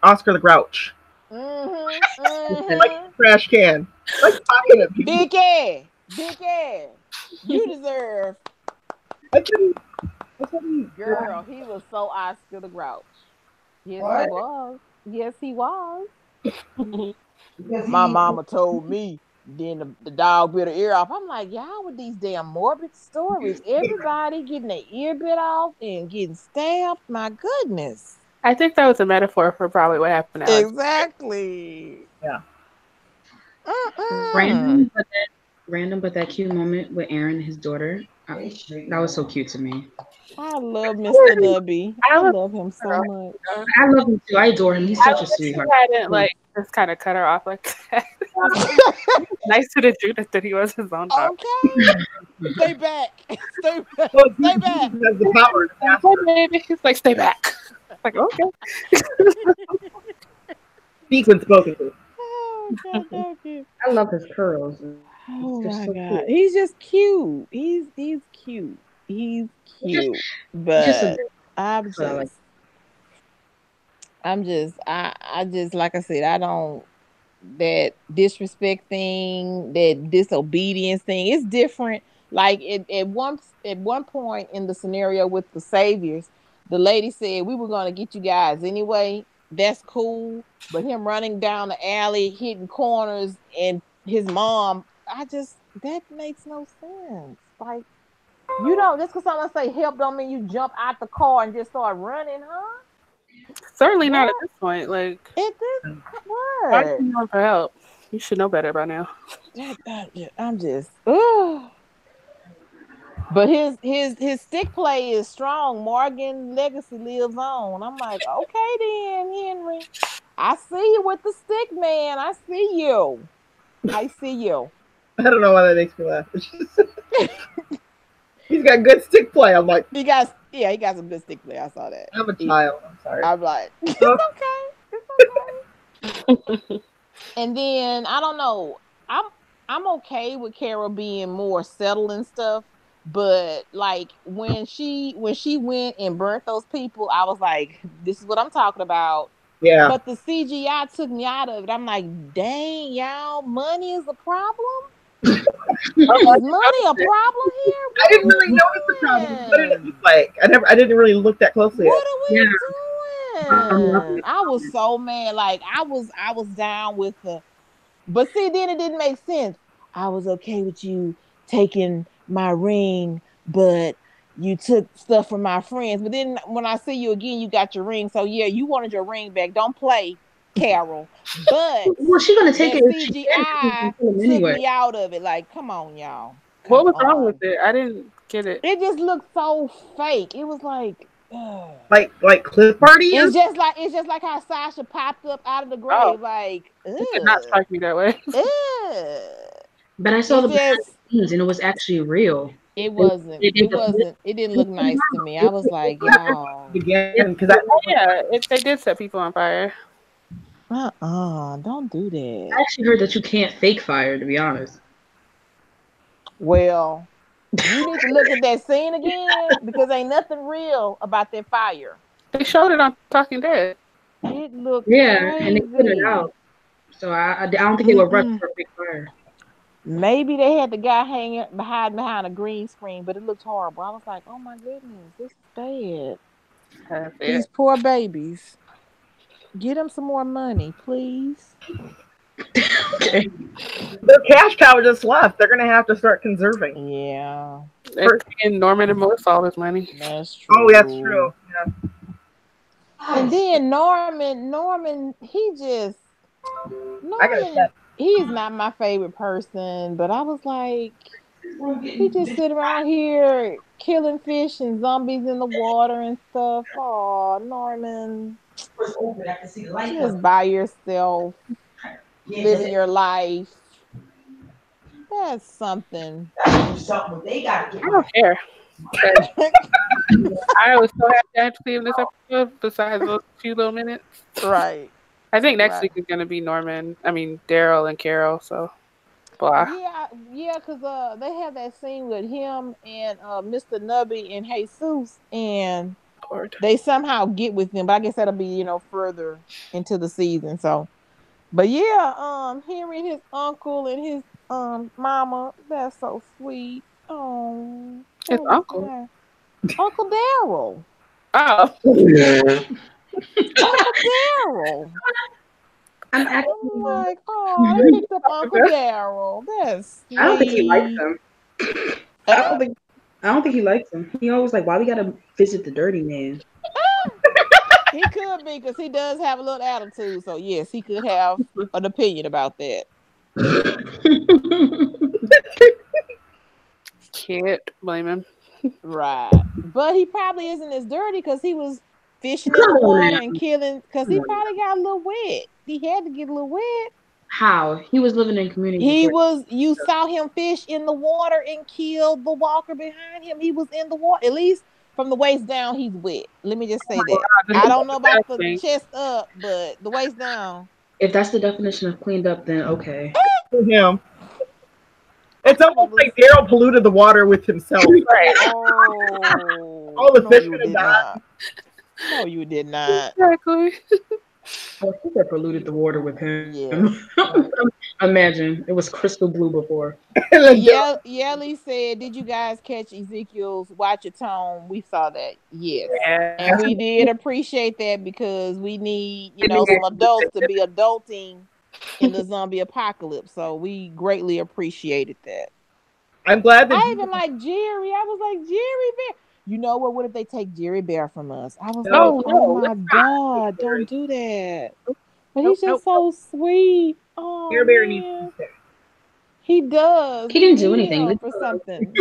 Oscar the Grouch. Mm-hmm. Like a trash can. Like talking to people. Big ass. You deserve. Girl, he was so Oscar the Grouch. Yes, what? He was. My mama told me. Then the dog bit her ear off. I'm like, y'all with these damn morbid stories. Everybody getting their ear bit off and getting stabbed. My goodness. I think that was a metaphor for probably what happened. Exactly. Yeah. Random, but that cute moment with Aaron and his daughter. That was so cute to me. I love Mr. Nubby. I love him so much. I love him too. I adore him. He's such a sweetheart. I hadn't just kind of cut her off like that. Nice to the Judith that he was his own dog. Okay. Stay back. Stay back. Well, Stay back. Has the power to master. Hey, baby. He's like, stay back. Like, okay. Speak when spoken to. Oh, God, I love his curls. oh They're my so God. cool. He's just cute. He's cute. He's cute. But I'm That's what I like. I just like I said, I don't that disrespect thing, that disobedience thing. It's different. Like at one point in the scenario with the saviors, the lady said we were gonna get you guys anyway. That's cool. But him running down the alley, hitting corners, and his mom, that makes no sense. Like, you don't just because someone say help don't mean you jump out the car and just start running, huh? Certainly not at this point. Like, It did why what? are you calling for help? You should know better by now. I'm just but his stick play is strong. Morgan legacy lives on. I'm like, okay then, Henry. I see you with the stick, man. I see you. I see you. I don't know why that makes me laugh. It's just, he's got good stick play. I'm like, He got some good stick play. I saw that. I'm a child. I'm sorry. I'm like, it's okay. It's okay. And then I don't know. I'm okay with Carol being more settled and stuff, but like when she went and burnt those people, I was like, this is what I'm talking about. Yeah. But the CGI took me out of it. I'm like, dang, y'all, money is a problem? Is money a problem here? I didn't really notice the problem. What did it look like? I didn't really look that closely. What are we doing? I was so mad. Like I was down with the, but see, then it didn't make sense. I was okay with you taking my ring, but you took stuff from my friends. But then when I see you again, you got your ring. So yeah, you wanted your ring back. Don't play, Carol. But Well, she's gonna take it. CGI took me out of it. Like, come on, y'all. What was wrong with it? I didn't get it. It just looked so fake. It was like, like clip party. It's just like how Sasha popped up out of the grave. Oh. Like, it did not strike me that way. But I saw the scenes and it was actually real. It wasn't. It didn't look nice to me. I was like, y'all. Again, because they did set people on fire. Don't do that. I actually heard that you can't fake fire, to be honest. Well, you need to look at that scene again because ain't nothing real about that fire. They showed it on Talking Dead. It looked crazy. And they put it out. So I don't think they were rushed for a big fire. Maybe they had the guy hanging behind a green screen, but it looked horrible. I was like, oh my goodness, this is bad. These poor babies. Get them some more money, please. Okay. Their cash cow just left. They're gonna have to start conserving. Yeah. They're paying Norman and Melissa all his money. That's true. Oh, that's true. Yeah. And then Norman, he's not my favorite person, but I was like, he just sit around here killing fish and zombies in the water and stuff. Oh, Norman, just by yourself, living your life. That's something. I don't care. I was so happy I had to see him this episode, besides those few little minutes. Right. I think next week is going to be Daryl and Carol, so blah. Yeah, because they have that scene with him and Mr. Nubby and Jesus, and they somehow get with them, but I guess that'll be, further into the season, so. But yeah, Henry and his uncle and his mama, that's so sweet. Oh. His uncle? Uncle Daryl. Oh. Uncle Daryl. I'm like, I picked up Uncle Daryl. That's sweet. I don't think he likes him. I don't think he likes him. He always like, why we gotta visit the dirty man? He could be, because he does have a little attitude. So yes, he could have an opinion about that. Can't blame him. Right. But he probably isn't as dirty because he was fishing in the water and killing, because he probably got a little wet. He had to get a little wet. How? He was living in community. You saw him fish in the water and kill the walker behind him. He was in the water. At least from the waist down, he's wet. Let me just say that. I don't know about the chest up, but the waist down. If that's the definition of cleaned up, then okay. For him. It's almost like Daryl polluted the water with himself. Right. Oh, all the fish would have died. No, you did not. Exactly. Well, he said polluted the water with him. Yeah. Imagine it was crystal blue before. Yelly said, "Did you guys catch Ezekiel's Watch Your Tone?" We saw that, yes, and we did appreciate that because we need, some adults to be adulting in the zombie apocalypse. So we greatly appreciated that. I'm glad that I even like Jerry. I was like, Jerry Bear. You know what? What if they take Jerry Bear from us? I was like, oh my God, don't do that. But he's just so sweet. Oh, Jerry Bear needs to. He does. He didn't do anything for something.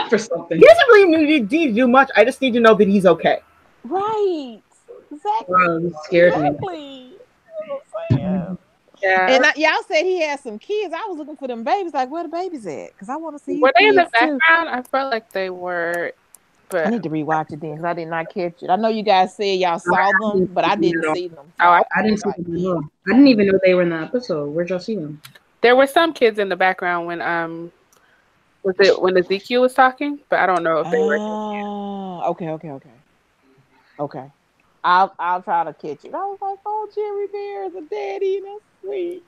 For something. He doesn't really need to do much. I just need to know that he's okay. Right. Exactly. It scared me. Yeah. And y'all said he had some kids. I was looking for them babies. Like, where the babies at? Because I want to see. Were they in the background? I felt like they were. But I need to rewatch it then because I did not catch it. I know you guys said y'all saw them, but I didn't see them. So I didn't see them. I didn't even know they were in the episode. Where'd y'all see them? There were some kids in the background when when Ezekiel was talking, but I don't know if they were. Okay. I'll try to catch it. I was like, oh, Jerry Bear is a daddy. That's sweet.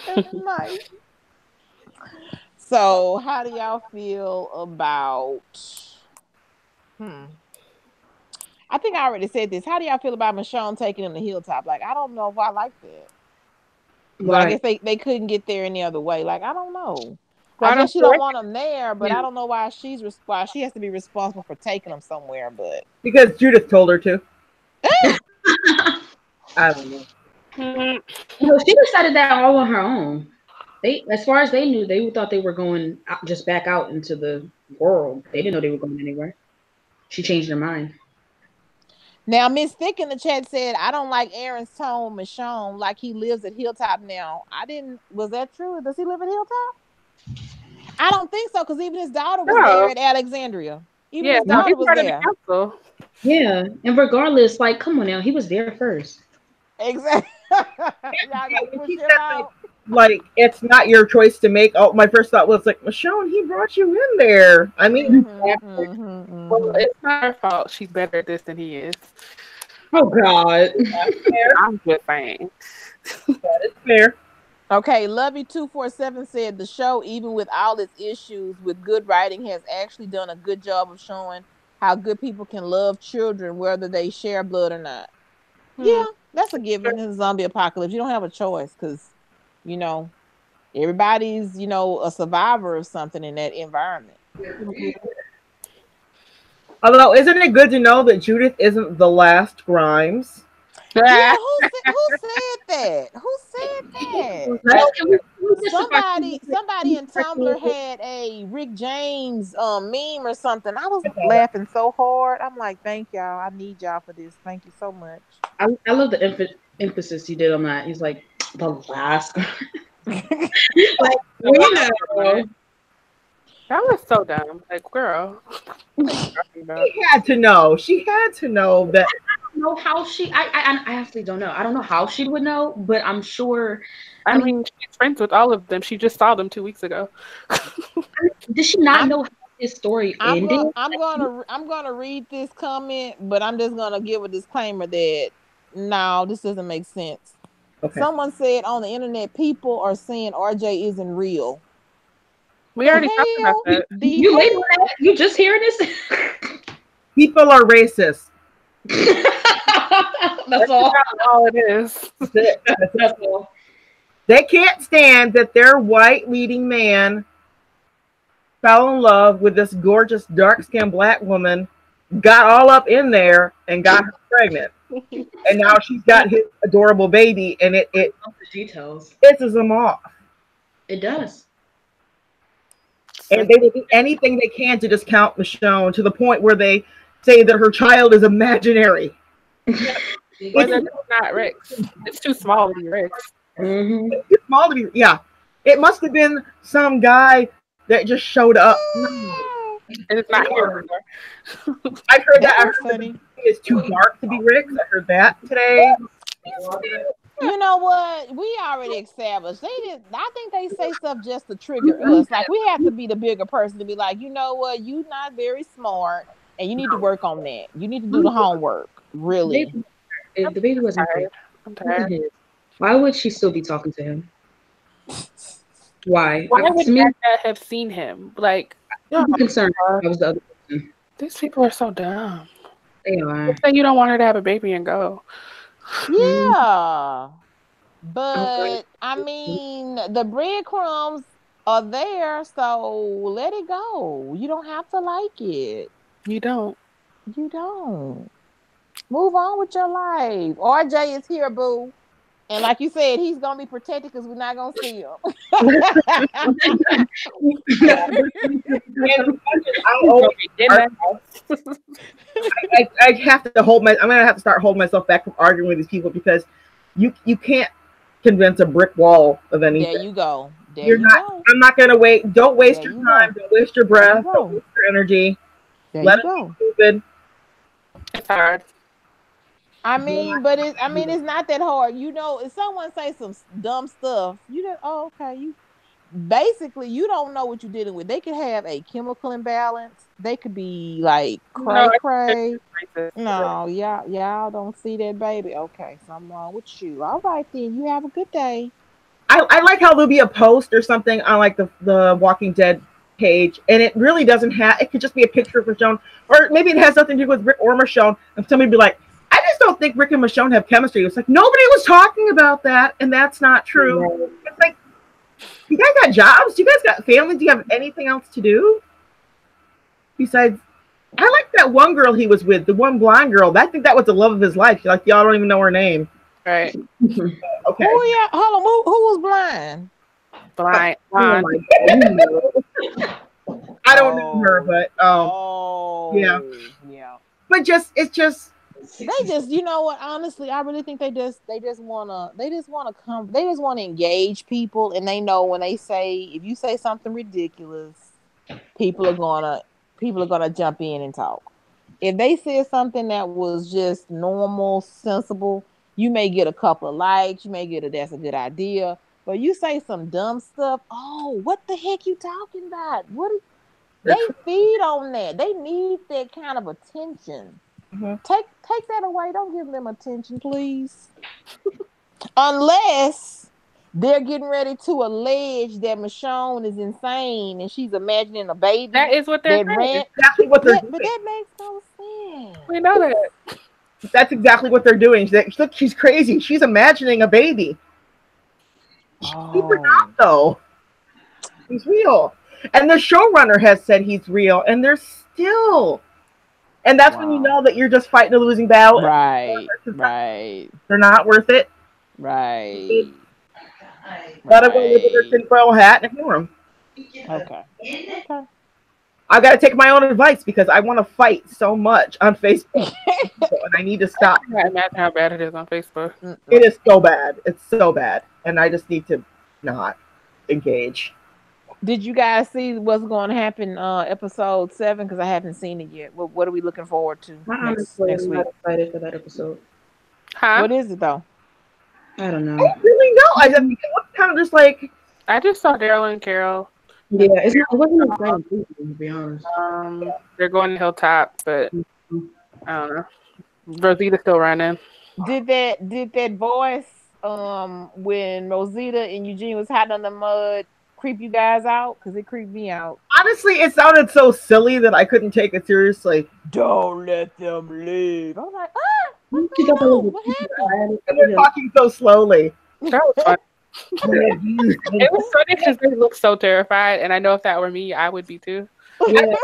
That's nice. So, how do y'all feel about? I think I already said this. How do y'all feel about Michonne taking him to Hilltop? Like, I don't know if I like that. But I guess they couldn't get there any other way. Like, I don't know. I guess she don't want him there, but I don't know why she has to be responsible for taking him somewhere. But because Judith told her to. I don't know. No, she decided that all on her own. As far as they knew, they thought they were going just back out into the world. They didn't know they were going anywhere. She changed her mind. Now, Miss Thick in the chat said, I don't like Aaron's tone, Michonne, like he lives at Hilltop now. Was that true? Does he live at Hilltop? I don't think so, because even his daughter was there at Alexandria. Even his daughter was there. Yeah, and regardless, like, come on now, he was there first. Exactly. Like, it's not your choice to make. Oh, my first thought was like, Michonne, he brought you in there. I mean, well, it's not her fault. She's better at this than he is. Oh God, I'm just saying. That is fair. Okay, Lovey247 said the show, even with all its issues with good writing, has actually done a good job of showing how good people can love children, whether they share blood or not. Yeah, that's a given in the zombie apocalypse. You don't have a choice because, everybody's, a survivor of something in that environment. Although, isn't it good to know that Judith isn't the last Grimes? Yeah, who said that? Who said that? Somebody in Tumblr had a Rick James meme or something. I was laughing so hard. I'm like, thank y'all. I need y'all for this. Thank you so much. I love the emphasis he did on that. He's like, the last. Like, that was so dumb. Like, girl. She had to know. She had to know that. I don't know how I actually don't know. I don't know how she would know, but I'm sure. I mean, she's friends with all of them. She just saw them 2 weeks ago. Did she not know how his story ended? I'm gonna read this comment, but I'm just gonna give a disclaimer that no, this doesn't make sense. Okay. Someone said on the internet, people are saying RJ isn't real. We already talked about that. You just hearing this? People are racist. That's all it is. That's all. They can't stand that their white leading man fell in love with this gorgeous dark-skinned black woman, got all up in there, and got her pregnant. And now she's got his adorable baby, and it the details pisses them off. It does. And they will do anything they can to discount Michonne to the point where they say that her child is imaginary. Or that's not Rick's. It's too small to be Rick's. Mm-hmm. It's too small to be. Yeah, it must have been some guy that just showed up. And it's not here. I've heard That that. I was heard funny. it's too dark to be Rick's. I heard that today. You know what? We already established. They did. I think they say stuff just to trigger us. Like we have to be the bigger person to be like, you know what? You're not very smart, and you need to work on that. You need to do the homework. Really. If the baby wasn't tired. I'm tired. why would she still be talking to him? Why? Why would To me, Dad have seen him? Like, I'm concerned. I was the other person. these people are so dumb. They are. Just say you don't want her to have a baby and go. Yeah. But I mean, the breadcrumbs are there, so let it go. You don't have to like it. You don't. You don't. Move on with your life. RJ is here, boo. And like you said, he's gonna be protected because we're not gonna see him. I have to hold my. I'm gonna have to start holding myself back from arguing with these people because you can't convince a brick wall of anything. There you go. You're not. Go. I'm not gonna wait. Don't waste your time. Don't waste your breath. Don't waste your energy. Let it be stupid. It's hard. I mean, but it's not that hard. You know, if someone say some dumb stuff, you know, oh, okay, you basically you don't know what you're dealing with. They could have a chemical imbalance. They could be like cray. No, y'all don't see that baby. Okay, something wrong with you. All right, then you have a good day. I like how there'll be a post or something on like the Walking Dead page, and it really doesn't have. It could just be a picture of Richonne, or maybe it has something to do with Rick or Michonne, and somebody be like, I just don't think Rick and Michonne have chemistry. It's like nobody was talking about that, and that's not true. Yeah. It's like, you guys got jobs? Do you guys got families? Do you have anything else to do? Besides, I like that one girl he was with, the one blonde girl. I think that was the love of his life. Like, y'all don't even know her name. Right. Okay. Oh yeah, hold on. Who was blind? Blind. I don't know her, but yeah. But it's just they just, you know what, honestly, I really think they just wanna engage people, and they know when they say, if you say something ridiculous, people are gonna jump in and talk. If they said something that was just normal, sensible, you may get a couple of likes, you may get that's a good idea. But you say some dumb stuff, oh, what the heck you talking about? They feed on that. They need that kind of attention. Mm-hmm. Take that away. Don't give them attention, please. Unless they're getting ready to allege that Michonne is insane and she's imagining a baby. That is what they're saying. Exactly what they're doing. But that makes no sense. We know that. That's exactly what they're doing. Look, she's crazy. She's imagining a baby. Super not though. He's real. And the showrunner has said he's real, and they're still. And that's when you know that you're just fighting a losing battle. Right. They're not worth it. Right. Let them go with their tinfoil hat and ignore them. Okay. I've got to take my own advice because I want to fight so much on Facebook, and I need to stop. I can't imagine how bad it is on Facebook. It is so bad. It's so bad, and I just need to not engage. Did you guys see what's going to happen episode 7? Because I haven't seen it yet. What are we looking forward to next week? I'm not excited for that episode. Huh? What is it though? I don't know. I don't really know. I think it was kind of just like. I just saw Daryl and Carol. Yeah, it wasn't exciting to be honest. They're going to Hilltop, but I don't know. Rosita's still running. Did that voice when Rosita and Eugene was hiding in the mud creep you guys out? Because it creeped me out. Honestly, it sounded so silly that I couldn't take it seriously. Don't let them leave. I was like, what happened? And they're talking so slowly. That was fun. It was funny because they look so terrified, and I know if that were me, I would be too. Yeah.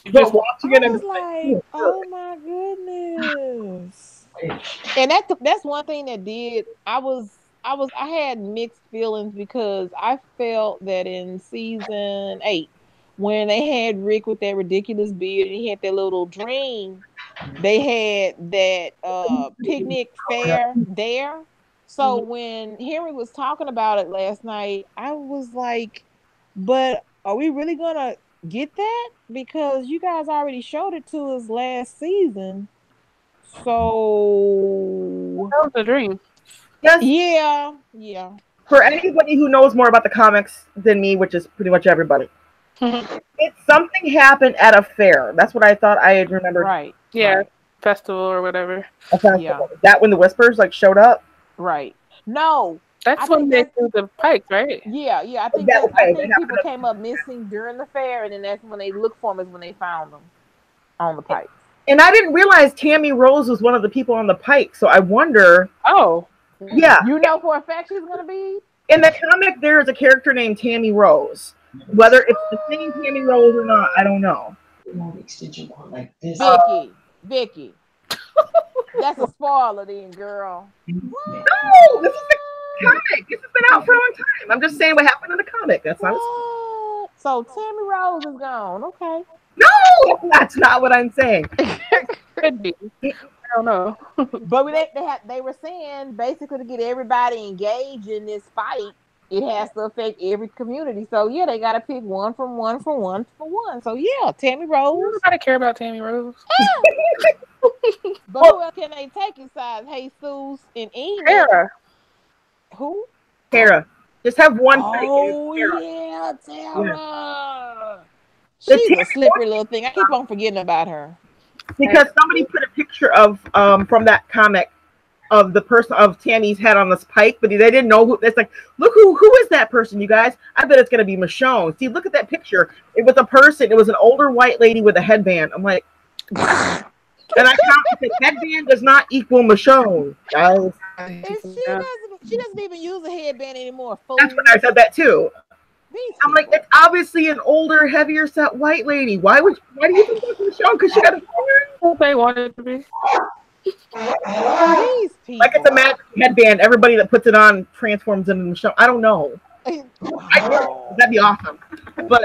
Just watching it, I was like, oh my goodness. And that's one thing that did. I had mixed feelings because I felt that in season 8, when they had Rick with that ridiculous beard and he had that little dream, they had that picnic fair there. So when Henry was talking about it last night, I was like, but are we really gonna get that? Because you guys already showed it to us last season. So That was a dream. Yes. Yeah. For anybody who knows more about the comics than me, which is pretty much everybody, it's something happened at a fair. That's what I thought I had remembered. Right. Yeah. Right. Festival or whatever. Yeah. That when the Whispers like showed up. Right. No. That's when they threw the pike, right? Yeah. I think people came up missing during the fair, and then that's when they looked for them, is when they found them on the pike. And I didn't realize Tammy Rose was one of the people on the pike, so I wonder. Oh. Yeah. You know for a fact she's gonna be? In the comic, there is a character named Tammy Rose. Whether it's the same Tammy Rose or not, I don't know. Vicky. That's a spoiler then, girl. No, this is the comic. This has been out for a long time. I'm just saying what happened in the comic. That's not. So Tammy Rose is gone. Okay. No, that's not what I'm saying. Could be. I don't know. But they were saying basically to get everybody engaged in this fight, it has to affect every community. So yeah, they gotta pick one from one. So yeah, Tammy Rose. Nobody care about Tammy Rose. But who else can they take besides Jesus and Enoch? Tara. Who? Tara. Just have one. Oh yeah, Tara. She's a slippery little thing. I keep on forgetting about her. Because somebody put a picture of from that comic of the person of Tammy's head on this pike, but they didn't know who. It's like, look who is that person, you guys? I bet it's gonna be Michonne. See, look at that picture. It was a person. It was an older white lady with a headband. I'm like, and I count the headband does not equal Michonne, guys. She doesn't even use a headband anymore. Fool. That's what I said that too. I'm like, it's obviously an older, heavier set white lady. Why do you think that's Michonne? Because she got a What they wanted to be. Like it's a magic headband. Everybody that puts it on transforms into Michonne. I don't know. That'd be awesome. But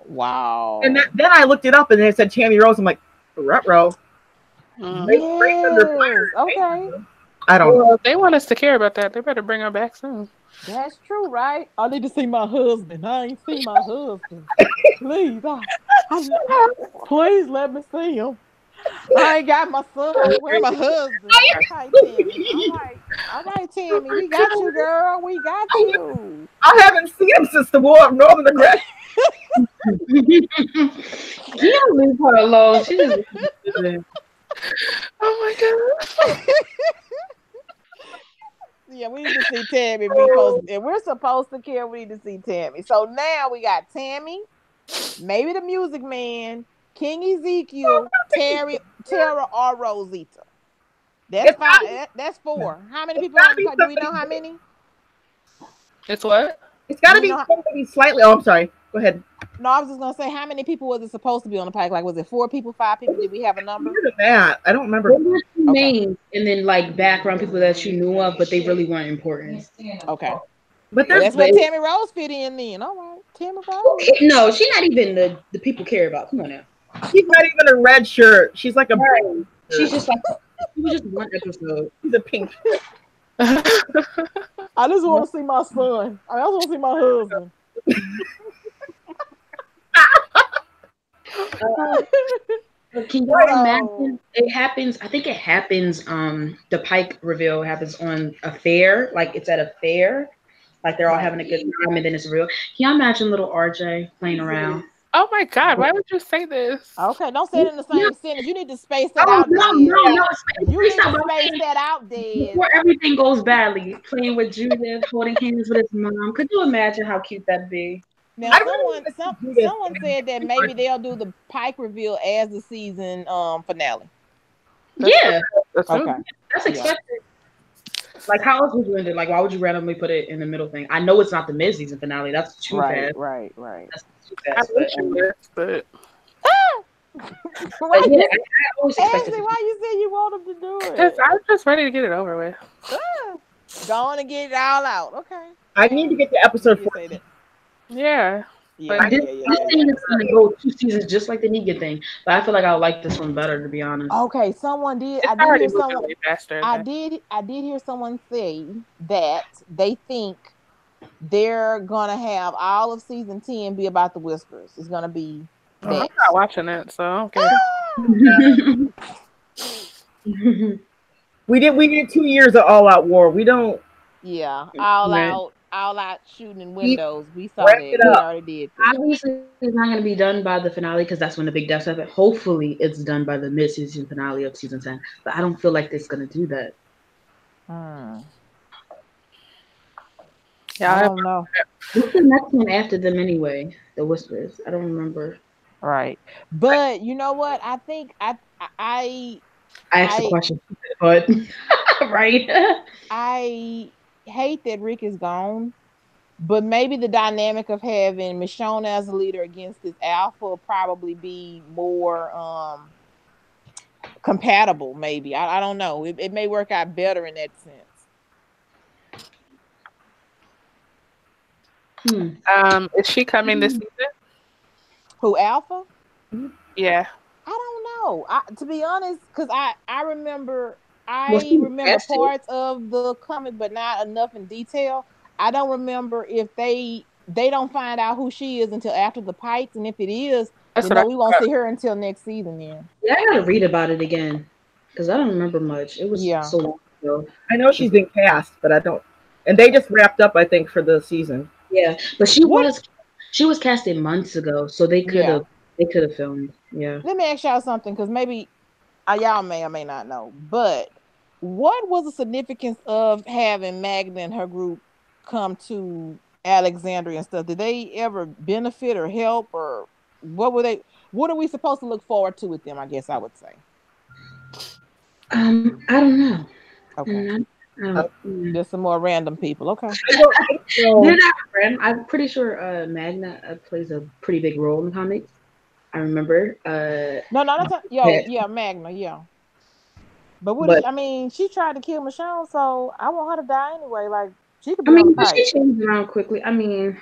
wow. And then I looked it up and it said Tammy Rose. I'm like, Rutro. Yes. Okay. I don't know. If they want us to care about that, they better bring her back soon. That's true, right? I need to see my husband. I ain't seen my husband. Please, please let me see him. I ain't got my son. Where's my husband? Okay, Tammy. All right, Tammy. We got you, girl. We got you. I haven't seen him since the War of Northern Aggression. You don't leave her alone. She just... Oh my god. Yeah, we need to see Tammy. We're supposed to care. We need to see Tammy. So now we got Tammy, maybe the Music Man, King Ezekiel, Tara, or Rosita. That's five. That's four. How many people? Do we know how many? It's what? It's got to be somebody slightly. Oh, I'm sorry. Go ahead. No, I was just gonna say, how many people was it supposed to be on the pike? Like, was it 4 people, 5 people? Did we have a number? That I don't remember. Names and then like background people that you knew of, but they really weren't important. Okay, but that's where Tammy Rose fit in. Then, all right, Tammy Rose. No, she's not even the people care about. Come on now. She's not even a red shirt. She's like a. Right. She's just like. It was just one episode. She's a pink. I just want to see my son. I also want to see my husband. Can you imagine? It happens. I think it happens. The pike reveal happens on a fair. Like it's at a fair. Like they're all having a good time, and then it's real. Can you imagine little RJ playing around? Oh my god! Why would you say this? Okay, don't say it in the same sentence. You need to space that out. No. You need to space that out, Dad. Before everything goes badly, playing with Judith, holding hands with his mom. Could you imagine how cute that'd be? Now, someone said that maybe they'll do the pike reveal as the season finale. Yeah, okay. That's expected. Like, how else would you end it? Like, why would you randomly put it in the middle thing? I know it's not the mid-season finale. That's too fast. Right. That's too fast. But Why you said you want him to do it? Because I'm just ready to get it over with. Go on and get it all out. Okay. I need to get to episode 4. Yeah. Yeah, This thing is gonna go 2 seasons just like the Negan thing, but I feel like I like this one better, to be honest. Okay, someone did. it's I did already hear moving someone. way faster. I did hear someone say that they think they're gonna have all of season 10 be about the Whispers. It's gonna be I'm that. not watching it, so okay. We did 2 years of all out war. We don't Yeah, Man. all out shooting in Keep- windows. We saw wrap that. it We up. already did that. Obviously, it's not going to be done by the finale because that's when the big deaths happen. Hopefully, it's done by the mid-season finale of season 10. But I don't feel like it's going to do that. Yeah, I don't know. What's the next one after them anyway? The Whispers. I don't remember. Right, but you know what? I think I asked the question, but right. I hate that Rick is gone. But maybe the dynamic of having Michonne as a leader against this alpha will probably be more compatible. Maybe I don't know. It may work out better in that sense. Is she coming this season? Who, Alpha? Yeah. I don't know. To be honest, because I remember she remember casted. parts of the comic, but not enough in detail. I don't remember if they don't find out who she is until after the Pikes, and if it is, That's then what no, we won't see her until next season. Then. Yeah, I gotta read about it again because I don't remember much. It was Yeah. so long ago. I know she's been cast, but I don't. And they just wrapped up, I think, for the season. Yeah, but she was casted months ago, so they could have filmed. Yeah. Let me ask y'all something, because maybe y'all may or may not know, but what was the significance of having Magna and her group come to Alexandria and stuff? Did they ever benefit or help, or what were they? What are we supposed to look forward to with them? I guess I would say. I don't know. Okay. There's some more random people. Okay. They're not random. I'm pretty sure Magna plays a pretty big role in the comics. I remember. No, that's Magna, yeah. But I mean, she tried to kill Michonne, so I want her to die anyway. Like, she could be on the but pipe. she changed around quickly. I mean,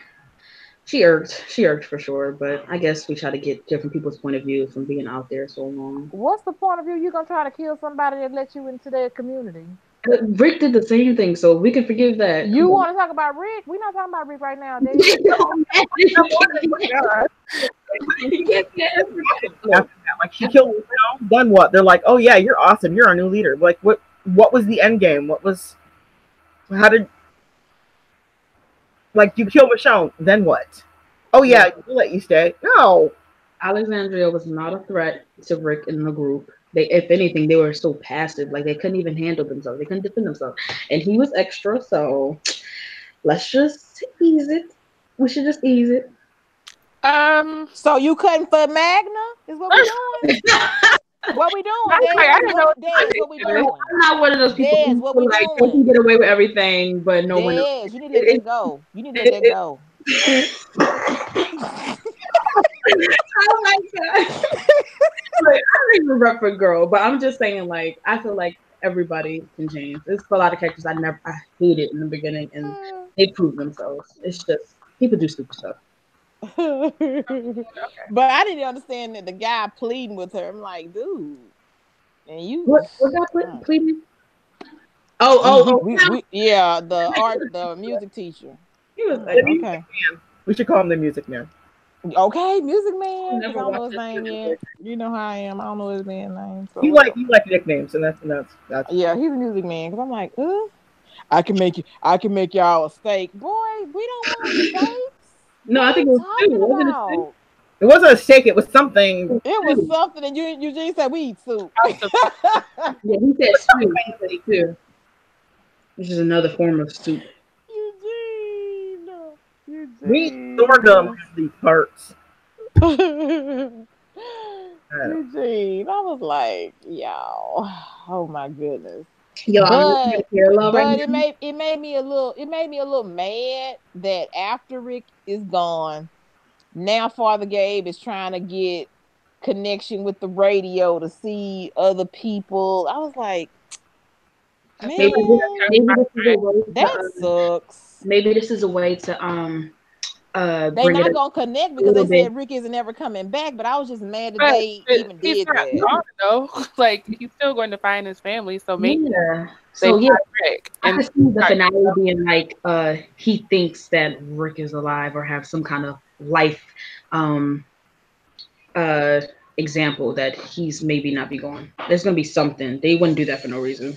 she irked for sure, but I guess we try to get different people's point of view from being out there so long. What's the point of view? You gonna try to kill somebody that let you into their community? Rick did the same thing, so we can forgive that. You want to talk about Rick? We're not talking about Rick right now, Dave. Like, she killed Michonne, then what? They're like, oh yeah, you're awesome. You're our new leader. Like, what was the end game? How did, like, you kill Michonne, then what? Oh yeah, we'll let you stay. No. Alexandria was not a threat to Rick and the group. If anything, they were so passive, like they couldn't even handle themselves. They couldn't defend themselves. And he was extra, so let's just ease it. We should just ease it. So you cutting for Magna is what we're doing? What we doing? I don't know what we doing? I'm not one of those people who what we like doing? they can get away with everything, but no one else. You need to let that go. You need to let that go. Oh my god! Like, I don't even rep for girl, but I'm just saying, like, I feel like everybody can change. There's a lot of characters I hated in the beginning, and they proved themselves. It's just people do stupid stuff. But I didn't understand that the guy pleading with her. I'm like, dude, and you what guy pleading? Yeah, the music teacher. He was like, okay. We should call him the Music Man. Okay, Music Man. I don't know his name yet. You know how I am. I don't know his man's name. So you like nicknames, and that's yeah. He's a Music Man, because I'm like, I can make y'all a steak, boy. We don't want steaks. No, I think it was stew. Wasn't it steak? It wasn't a steak. It was something. It was something, and Eugene said we eat soup. Yeah, he said stew. This is another form of soup. Eugene. We sorghum these parts. Eugene, I was like, yo, oh my goodness. But it made me a little mad that after Rick is gone, now Father Gabe is trying to get connection with the radio to see other people. I was like, man, that sucks. Maybe this is a way to bring not it gonna connect because they said Rick isn't ever coming back. But I was just mad that they even did that. Gone, though. Like he's still going to find his family, so maybe So Rick. I could see the finale being like he thinks that Rick is alive or have some kind of life example that he's maybe not be gone. There's gonna be something. They wouldn't do that for no reason.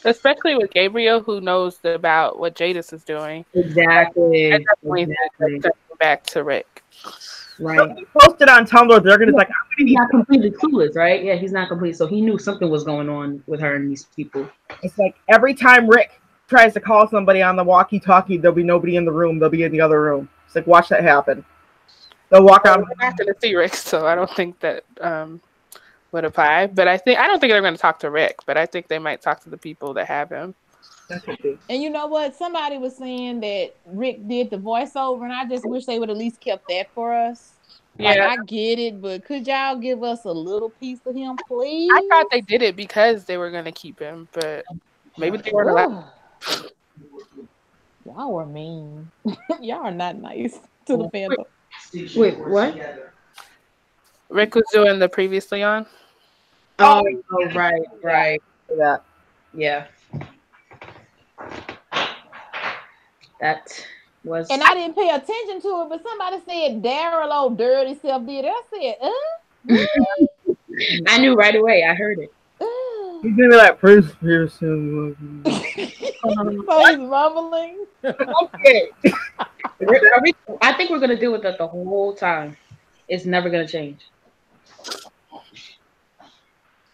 Especially with Gabriel, who knows about what Jadis is doing. Exactly. Back to Rick. Right. He posted on Tumblr. They're gonna like, he's not completely clueless, right? Yeah, he's not complete. So he knew something was going on with her and these people. It's like every time Rick tries to call somebody on the walkie-talkie, there'll be nobody in the room. They'll be in the other room. It's like, watch that happen. They'll walk out. We're not going to see Rick, so I don't think that would apply. But I don't think they're going to talk to Rick, but I think they might talk to the people that have him. And you know what? Somebody was saying that Rick did the voiceover, and I just wish they would at least kept that for us. Like, I get it, but could y'all give us a little piece of him, please? I thought they did it because they were going to keep him, but maybe they weren't allowed. Y'all were mean. Y'all are not nice to the fandom. Wait, what? Rick was doing the previously on? Oh, right. Yeah. That was. And I didn't pay attention to it, but somebody said Daryl, old dirty self did it. I said, I knew right away. I heard it. He's gonna be like, Prince Pearson. So he's mumbling. Okay. I think we're gonna deal with that the whole time. It's never gonna change.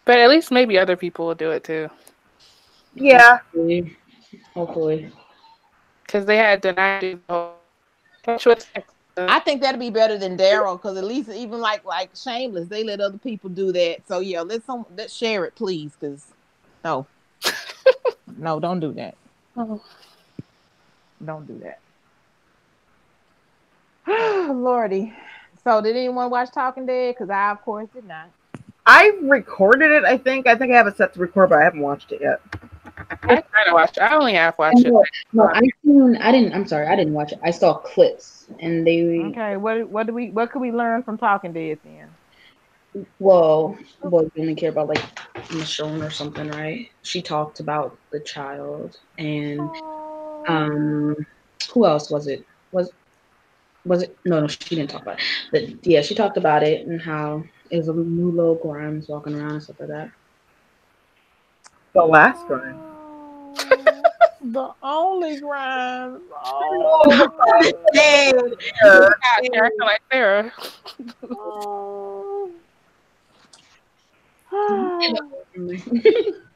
But at least maybe other people will do it too. Yeah. Hopefully. Because they had denied. I think that'd be better than Daryl, because at least even like Shameless, they let other people do that. So yeah, let's share it, please. Because no, don't do that. Oh. Don't do that. Lordy. So did anyone watch Talking Dead? Because I of course did not. I recorded it. I think I have it set to record, but I haven't watched it yet. I kind of watched it. I only half watched it. No, I'm sorry, I didn't watch it. I saw clips, and they. Okay, what could we learn from Talking Dead then? Well, you only care about like Michonne or something, right? She talked about the child, and who else was it? Was it? No, she didn't talk about it. But yeah, she talked about it and how it was a new little Grimes walking around and stuff like that. The last Grimes. The only Grimes. Character like Sarah.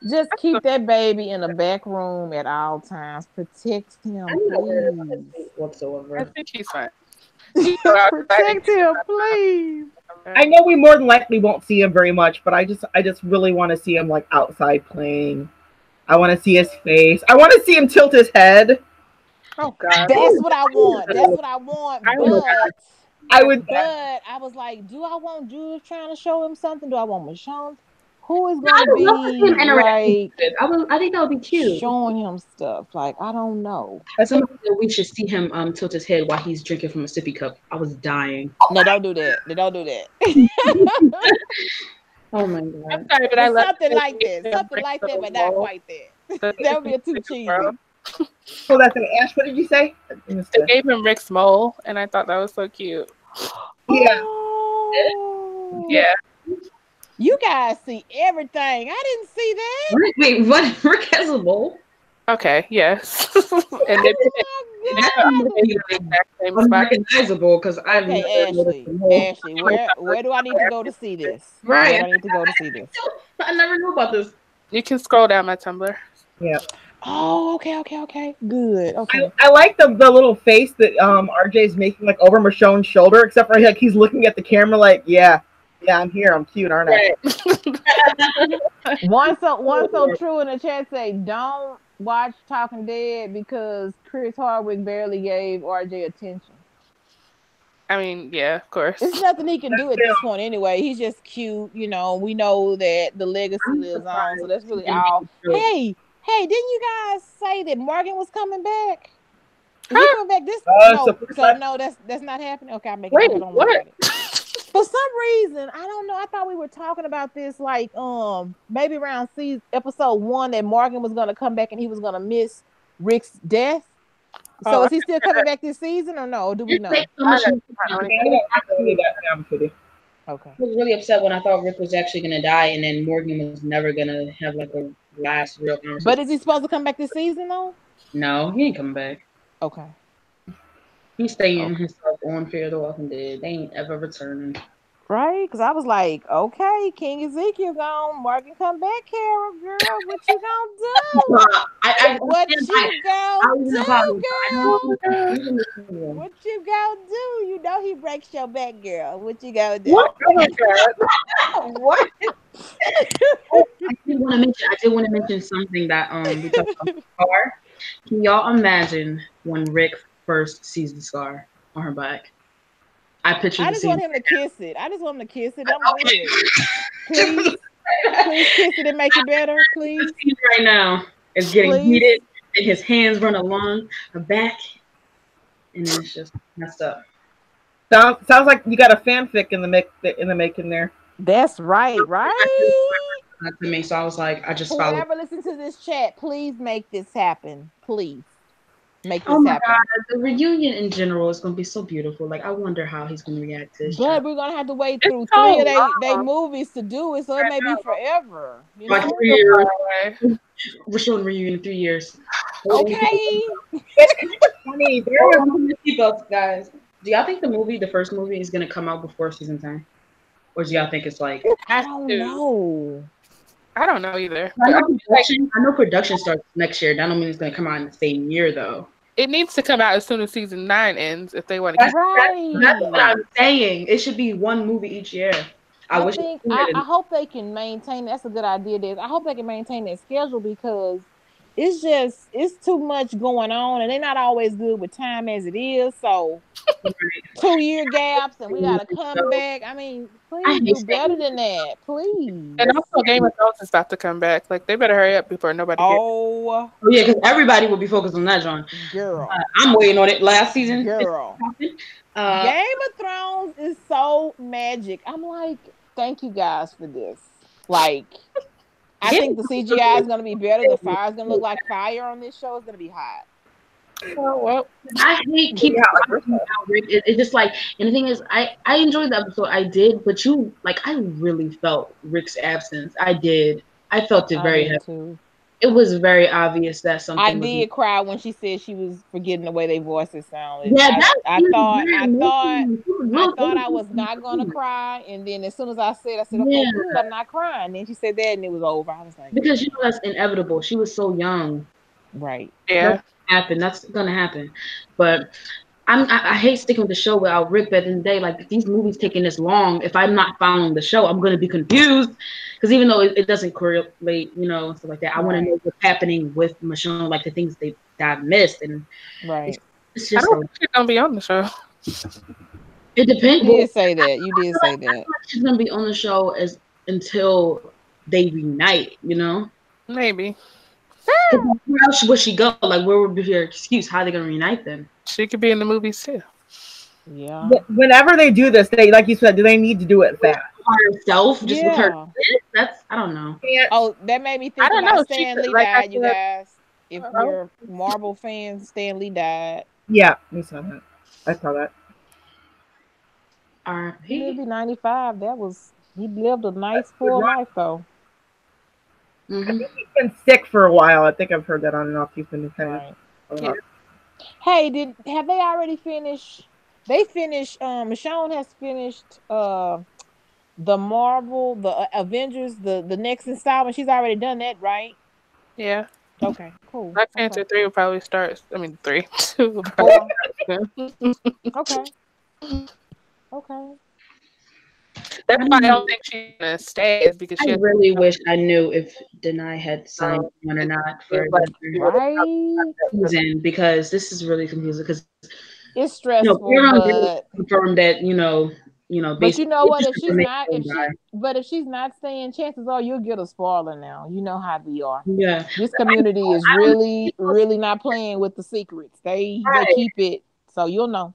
Just keep that baby in a back room at all times. Protect him, please. Whatsoever. I think he's fine. Protect him, please. I know we more than likely won't see him very much, but I just really want to see him like outside playing. I want to see his face. I want to see him tilt his head. Oh God, that's what I want. That's what I want. But I was like, do I want Jules trying to show him something? Do I want Michonne? Who is going to be like? I think that would be cute. Showing him stuff. Like, I don't know. I think that we should see him tilt his head while he's drinking from a sippy cup. I was dying. No, don't do that. Don't do that. Oh my God. I'm sorry, but I love something like that. Something like that, but not quite that. That would be too cheesy. So that's an Ash. What did you say? They gave him Rick's mole, and I thought that was so cute. Yeah. Oh. Yeah. You guys see everything. I didn't see that. Wait, what? Rick has a mole? Okay, yes. And they unrecognizable because I've Ashley, where do I need to go to see this? Right. Where do I need to go to see this? I never knew about this. You can scroll down my Tumblr. Yeah. Oh, okay. Good. Okay. I like the little face that RJ's making like over Michonne's shoulder, except for like he's looking at the camera like, yeah, I'm here. I'm cute, aren't I? One so true in the chat say, don't watch Talking Dead because Chris Hardwick barely gave RJ attention. I mean, yeah, of course. There's nothing he can do at this point anyway. He's just cute, you know. We know that the legacy lives on, so that's really all. Hey, didn't you guys say that Morgan was coming back? Is he coming back this? No, so no, that's not happening. Okay, I'm making. Wait, okay, don't what? worry about it. For some reason, I don't know. I thought we were talking about this like maybe around episode 1 that Morgan was gonna come back and he was gonna miss Rick's death. So is he still coming back this season or no? Or do we know? Okay. I was really upset when I thought Rick was actually gonna die, and then Morgan was never gonna have like a last real conversation. But is he supposed to come back this season though? No, he ain't coming back. Okay. He's staying himself on Fear the Walking Dead. They ain't ever returning. Right? Because I was like, okay, King Ezekiel gone. Morgan come back, Carol, girl. What you gonna do? What you gonna do, girl? What you gonna do? You know he breaks your back, girl. What you gonna do? What? What? I did want to mention something that we talked about the scar. Can y'all imagine when Rick first sees the scar on her back? I just want him to kiss it. I just want him to kiss it. I'm good. Please kiss it and make it better, please. Right now, it's getting heated, and his hands run along her back, and then it's just messed up. Sounds like you got a fanfic in the making there. That's right. Not to me, so I was like, I just whoever listens to this chat, please make this happen, please. Make this happen. God, the reunion in general is going to be so beautiful. Like, I wonder how he's going to react to this. But we're going to have to wait through 3 of they movies to do it, so it may be forever. You know? Like 3 years. Richonne reunion in 3 years. Okay. Funny. Guys, do y'all think the first movie is going to come out before season 10? Or do y'all think it's like... I don't know. I don't know either. I know production starts next year. That don't mean it's going to come out in the same year, though. It needs to come out as soon as season 9 ends if they want to keep it. That's what I'm saying. It should be one movie each year. I hope they can maintain. That's a good idea, Des. I hope they can maintain that schedule because it's too much going on, and they're not always good with time as it is. So 2-year gaps, and we gotta come back. I mean, please do better than that, please. And also, Game of Thrones is about to come back. Like they better hurry up before nobody. Yeah, because everybody will be focused on that, John. Girl, I'm waiting on it. Last season, girl. Game of Thrones is so magic. I'm like, thank you guys for this. Like. I think the CGI is going to be better. The fire is going to look like fire on this show. It's going to be hot. Oh, well. I hate keeping it's just like, and the thing is, I enjoyed the episode. I did, but I really felt Rick's absence. I did. I felt it very heavy. Too. It was very obvious that something. I did cry when she said she was forgetting the way their voices sounded. Yeah, I thought I was not gonna cry, and then as soon as I said, okay, good, I'm not crying. And then she said that, and it was over. I was like, because that's inevitable. She was so young, right? Yeah, that's gonna happen. But I hate sticking with the show without Rick. But at the end of the day, like these movies taking this long, if I'm not following the show, I'm gonna be confused. Because even though it doesn't correlate, and stuff like that, I want to know what's happening with Michonne, like the things that I've missed, and it's just. I don't think she's gonna be on the show. It depends. You did say that. You did say that. She's gonna be on the show until they reunite. Maybe. Where else would she go? Like, where would be her excuse? How are they gonna reunite them? She could be in the movies too. Yeah. Whenever they do this, they, like you said, do they need to do it fast? Herself, just with her. I don't know. Oh, that made me think about Stan Lee died, you guys. If you're Marvel fans, Stan Lee died. Yeah, we saw that. I saw that. He lived 95. He lived a nice full life though. Mm-hmm. I think he's been sick for a while. I think I've heard that on and off. He's been kind of. Hey, have they already finished? They finished. Michonne has finished. The Marvel, the Avengers, the next installment. She's already done that, right? Yeah. Okay. Cool. Black Panther 3 will probably start. 3, 2. Okay. Okay. That's why I don't think she's gonna stay. Is because I really wish I knew if Denai had signed one or not for season, because this is really confusing. Because it's stressful. Confirmed that But you know what? If she's not, if she's not saying, chances are you'll get a spoiler now. You know how we are. Yeah, this community is really not playing with the secrets. They keep it, so you'll know.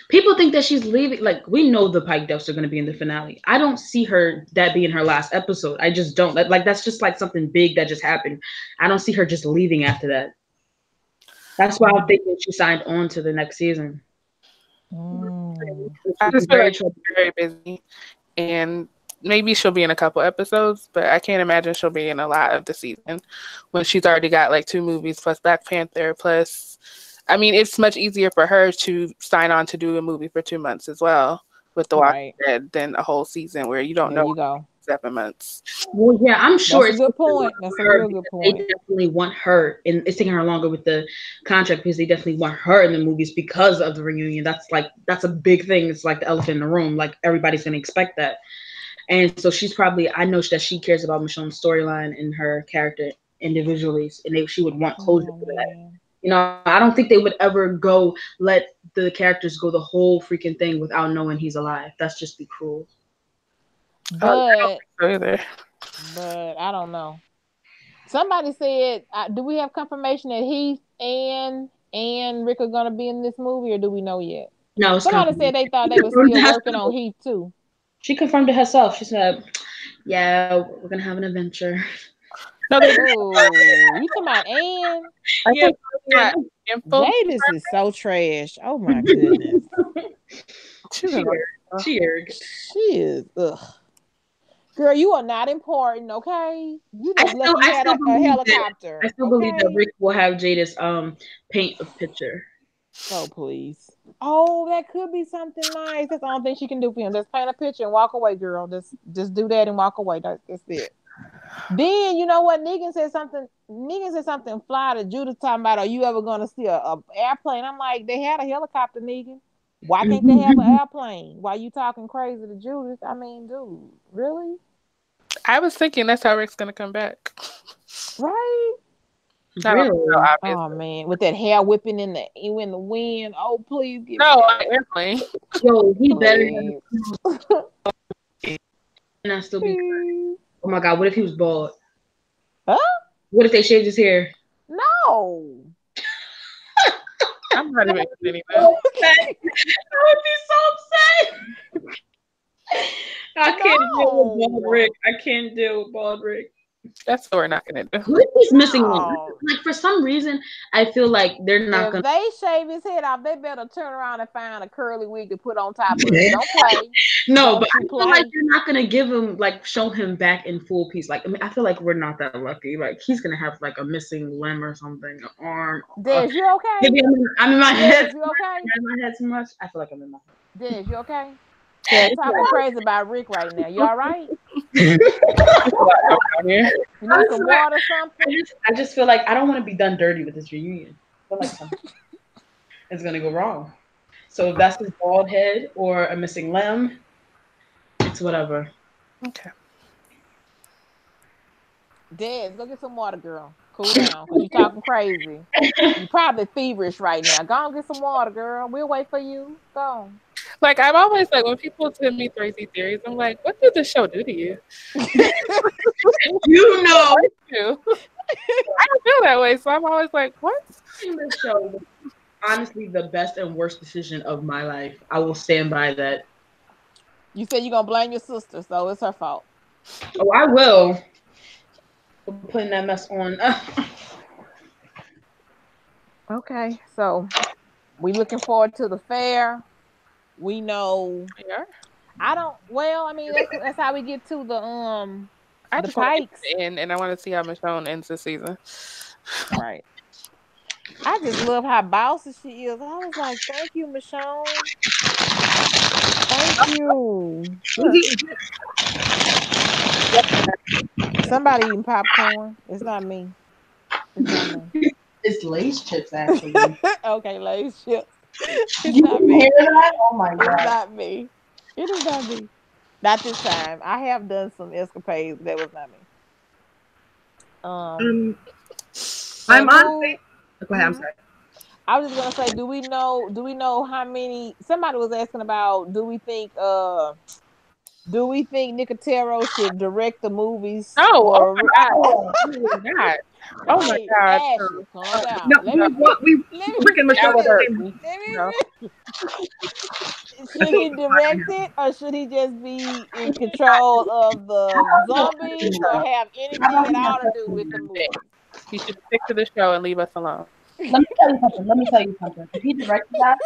People think that she's leaving. Like, we know the Pike deaths are going to be in the finale. I don't see that being her last episode. I just don't. Like, that's just like something big that just happened. I don't see her just leaving after that. That's why I'm thinking she signed on to the next season. I just feel like she's very busy, and maybe she'll be in a couple episodes, but I can't imagine she'll be in a lot of the season when she's already got like 2 movies plus Black Panther plus. I mean, it's much easier for her to sign on to do a movie for 2 months as well with The Walking Dead than a whole season where you don't know 7 months. Well, yeah, I'm sure it's a good point. That's a real good point. They definitely want her, and it's taking her longer with the contract because they definitely want her in the movies because of the reunion. That's a big thing. It's like the elephant in the room. Like, everybody's gonna expect that, and so she's probably. I know that she cares about Michonne's storyline and her character individually, and she would want closure for that. I don't think they would ever let the characters go the whole freaking thing without knowing he's alive. That's just be cruel. But I don't know. Somebody said, do we have confirmation that Heath and Rick are going to be in this movie, or do we know yet? No. Somebody said they thought they were still working on Heath too. She confirmed it herself. She said, "Yeah, we're gonna have an adventure." No, you talking about Anne? Yeah. Jadis is so trash. Oh my goodness. She is. Ugh. Girl, you are not important, okay? You just lucky you had a helicopter. I still believe that Rick will have Jadis paint a picture. Oh, please. Oh, that could be something nice. That's the only thing she can do for him. Just paint a picture and walk away, girl. Just do that and walk away. That's it. Then, you know what? Negan said something fly to Judith talking about, are you ever going to see a airplane? I'm like, they had a helicopter, Negan. Why can't they have an airplane? Why you talking crazy to Judith? I mean, dude, really? I was thinking that's how Rick's going to come back. Right? Really? Oh man, with that hair whipping in the wind. Oh, please give me an airplane. Yo, he better and I still be. Oh my God, what if he was bald? Huh? What if they shaved his hair? No. I'm not even anything. I would be so upset. I can't deal with bald Rick. I can't deal with bald Rick. That's what we're not gonna do. What if he's missing one? Like, for some reason, I feel like they're not gonna. If they shave his head off, they better turn around and find a curly wig to put on top of it. Don't play. No, but I feel like they're not gonna give him, show him back in full piece. Like, I mean, I feel like we're not that lucky. Like, he's gonna have a missing limb or something, an arm. Dennis, you okay? Maybe I'm in my head. You okay? I'm in my head too much. I feel like I'm in my head. Dennis, you okay? Yeah, talking crazy about Rick right now. You all right? You need some water or something? I just feel like I don't want to be done dirty with this reunion. I feel like something is gonna go wrong. So if that's his bald head or a missing limb, it's whatever. Okay. Des, go get some water, girl. Cool down, because you're talking crazy. You're probably feverish right now. Go and get some water, girl. We'll wait for you. Go. I'm always when people send me crazy theories, I'm like, what did the show do to you? You know. I don't feel that way, so I'm always like, what? This show was honestly the best and worst decision of my life. I will stand by that. You said you're going to blame your sister, so it's her fault. Oh, I will. For putting that mess on. Okay, so we looking forward to the fair. We know. Yeah. That's how we get to the just Pikes. And I want to see how Michonne ends the season. Right. I just love how bossy she is. I was like, thank you, Michonne. Thank you. Somebody eating popcorn. It's not me. It's Lay's chips, actually. Okay, Lay's chips. You hear that? Oh my God. It's not me. It is not me. Not this time. I have done some escapades. That was not me. I'm honestly. Go ahead. I'm sorry. I was just gonna say, do we know how many? Somebody was asking about, do we think Nicotero should direct the movies? No, oh For my God. He would not. Oh my hey, God. Ashley, calm down. No, Let me we let me freaking That would hurt Michelle. me. let No. me should he direct it, or should he just be in control of the zombies, or have anything at all to do with the movie? He should stick to the show and leave us alone. Let me tell you something. Let me tell you something. If he directed that,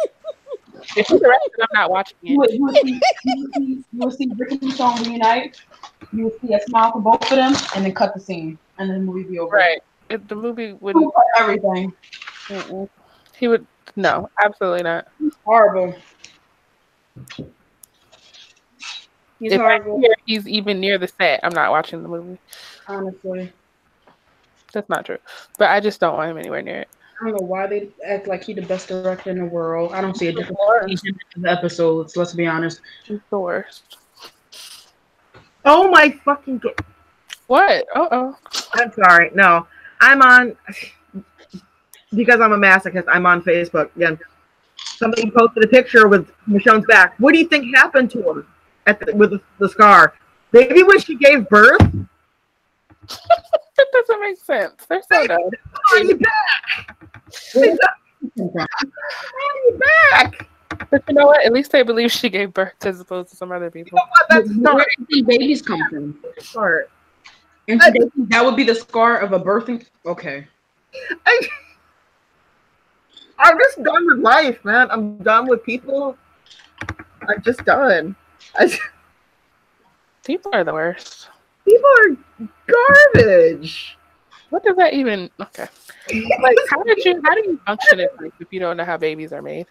If he directed, I'm not watching it. you would see Rick and Richonne reunite. You would see a smile for both of them, and then cut the scene, and then the movie be over. Right. If the movie wouldn't. Everything. Mm-mm. He would. No, absolutely not. Horrible. He's If horrible. I hear he's even near the set, I'm not watching the movie. Honestly. That's not true. But I just don't want him anywhere near it. I don't know why they act like he's the best director in the world. I don't see a difference worst. in the episodes, let's be honest. He's the worst. Oh my fucking god. What? Uh-oh. I'm sorry. No. I'm on, because I'm a masochist, I'm on Facebook. Again, somebody posted a picture with Michonne's back. What do you think happened to her with the scar? Maybe when she gave birth? That doesn't make sense. They're so dumb. On your back! On your back! But you know what? At least they believe she gave birth as opposed to some other You people. know what? That's Where do you think babies come from? smart. And so they think that would be the scar of a birthing. Okay. I'm just done with life, man. I'm done with people. I'm just done. People are the worst. People are garbage. What does that even? Okay. Like, how do you function in life if you don't know how babies are made?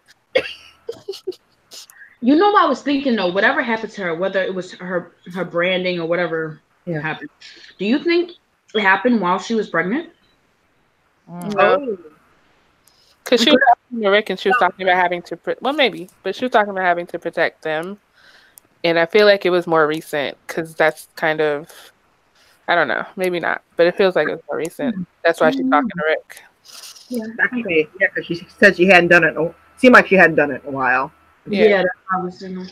You know what I was thinking though? Whatever happened to her, whether it was her branding or whatever happened, do you think it happened while she was pregnant? No. Because she was talking to Rick and she was talking about having to, well, maybe, but she was talking about having to protect them. And I feel like it was more recent because that's kind of, I don't know, maybe not, but it feels like it was more recent. That's why she's talking to Rick. Yeah, actually, yeah, because she said she hadn't done it. Seemed like she hadn't done it in a while. Yeah, that's how I was thinking.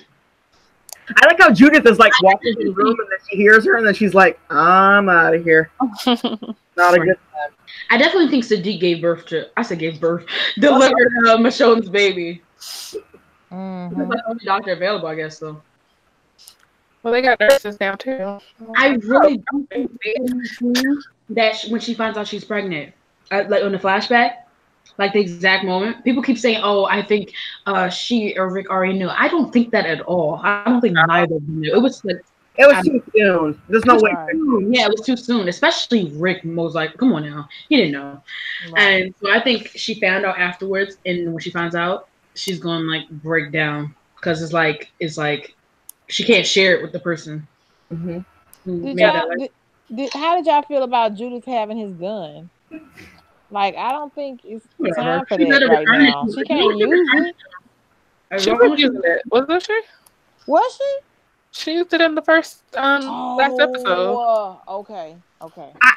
I like how Judith is like walking through the room and then she hears her and then she's like, I'm out of here. Not a good time. I definitely think Sadiq delivered Michonne's baby. Mm-hmm. That's the only doctor available, I guess, though. Well, they got nurses now, too. I really don't think that when she finds out she's pregnant, like on the flashback, like the exact moment, people keep saying, "Oh, I think she or Rick already knew." I don't think that at all. I don't think neither of them knew. It was like it was too soon. There's no way. Yeah, it was too soon. Especially Rick was like, "Come on now, he didn't know." Right. And so I think she found out afterwards, and when she finds out, she's going to like break down because it's like she can't share it with the person. Mm-hmm. How did y'all feel about Judith having his gun? Like, I don't think it's time for that right now. She can't use it. She was using it, wasn't she? Was she? She used it in the first last episode. Okay.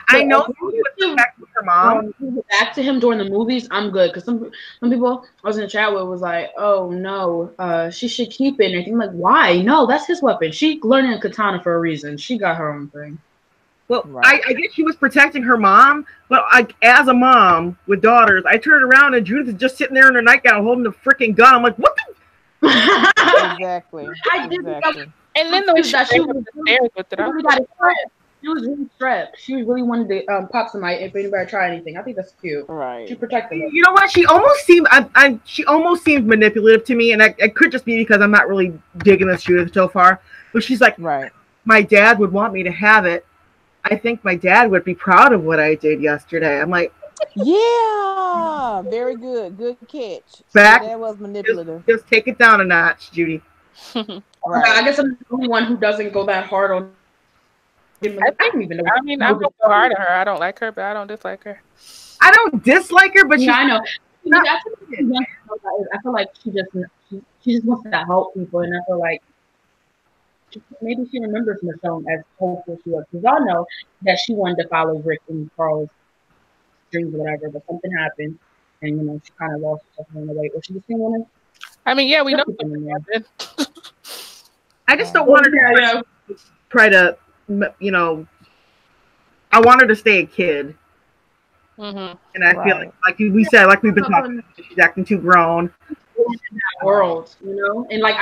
I know she was back with her mom. Back to him during the movies, I'm good because some people I was in the chat with was like, "Oh no, she should keep it." And I'm like, "Why? No, that's his weapon. She learning a katana for a reason. She got her own thing." Well, right. I guess she was protecting her mom, but as a mom with daughters, I turned around and Judith is just sitting there in her nightgown holding the freaking gun. I'm like, what the? Exactly. And then the way she was with it, she was really strapped. She really wanted to pop somebody if anybody tried anything. I think that's cute. Right. She protected her. You know what? She almost seemed manipulative to me, and it could just be because I'm not really digging this Judith so far. But she's like, right. My dad would want me to have it. I think my dad would be proud of what I did yesterday. I'm like, yeah, very good. Good catch. Back. That was manipulative. Just take it down a notch, Judy. Right. I guess I'm the only one who doesn't go that hard on. I don't even know. I mean, I'm going to go hard on her. I don't like her, but I don't dislike her. I don't dislike her, but I know. I feel like she just wants to help people, and I feel like maybe she remembers Michonne as hopeful she was. Because y'all know that she wanted to follow Rick and Carl's dreams or whatever, but something happened. and she kind of lost herself in the way. Was she the same woman? I mean, yeah, we know. I just don't want her to try to, I want her to stay a kid. Mm-hmm. And I feel like we said, like we've been talking, she's acting too grown. In that world, and like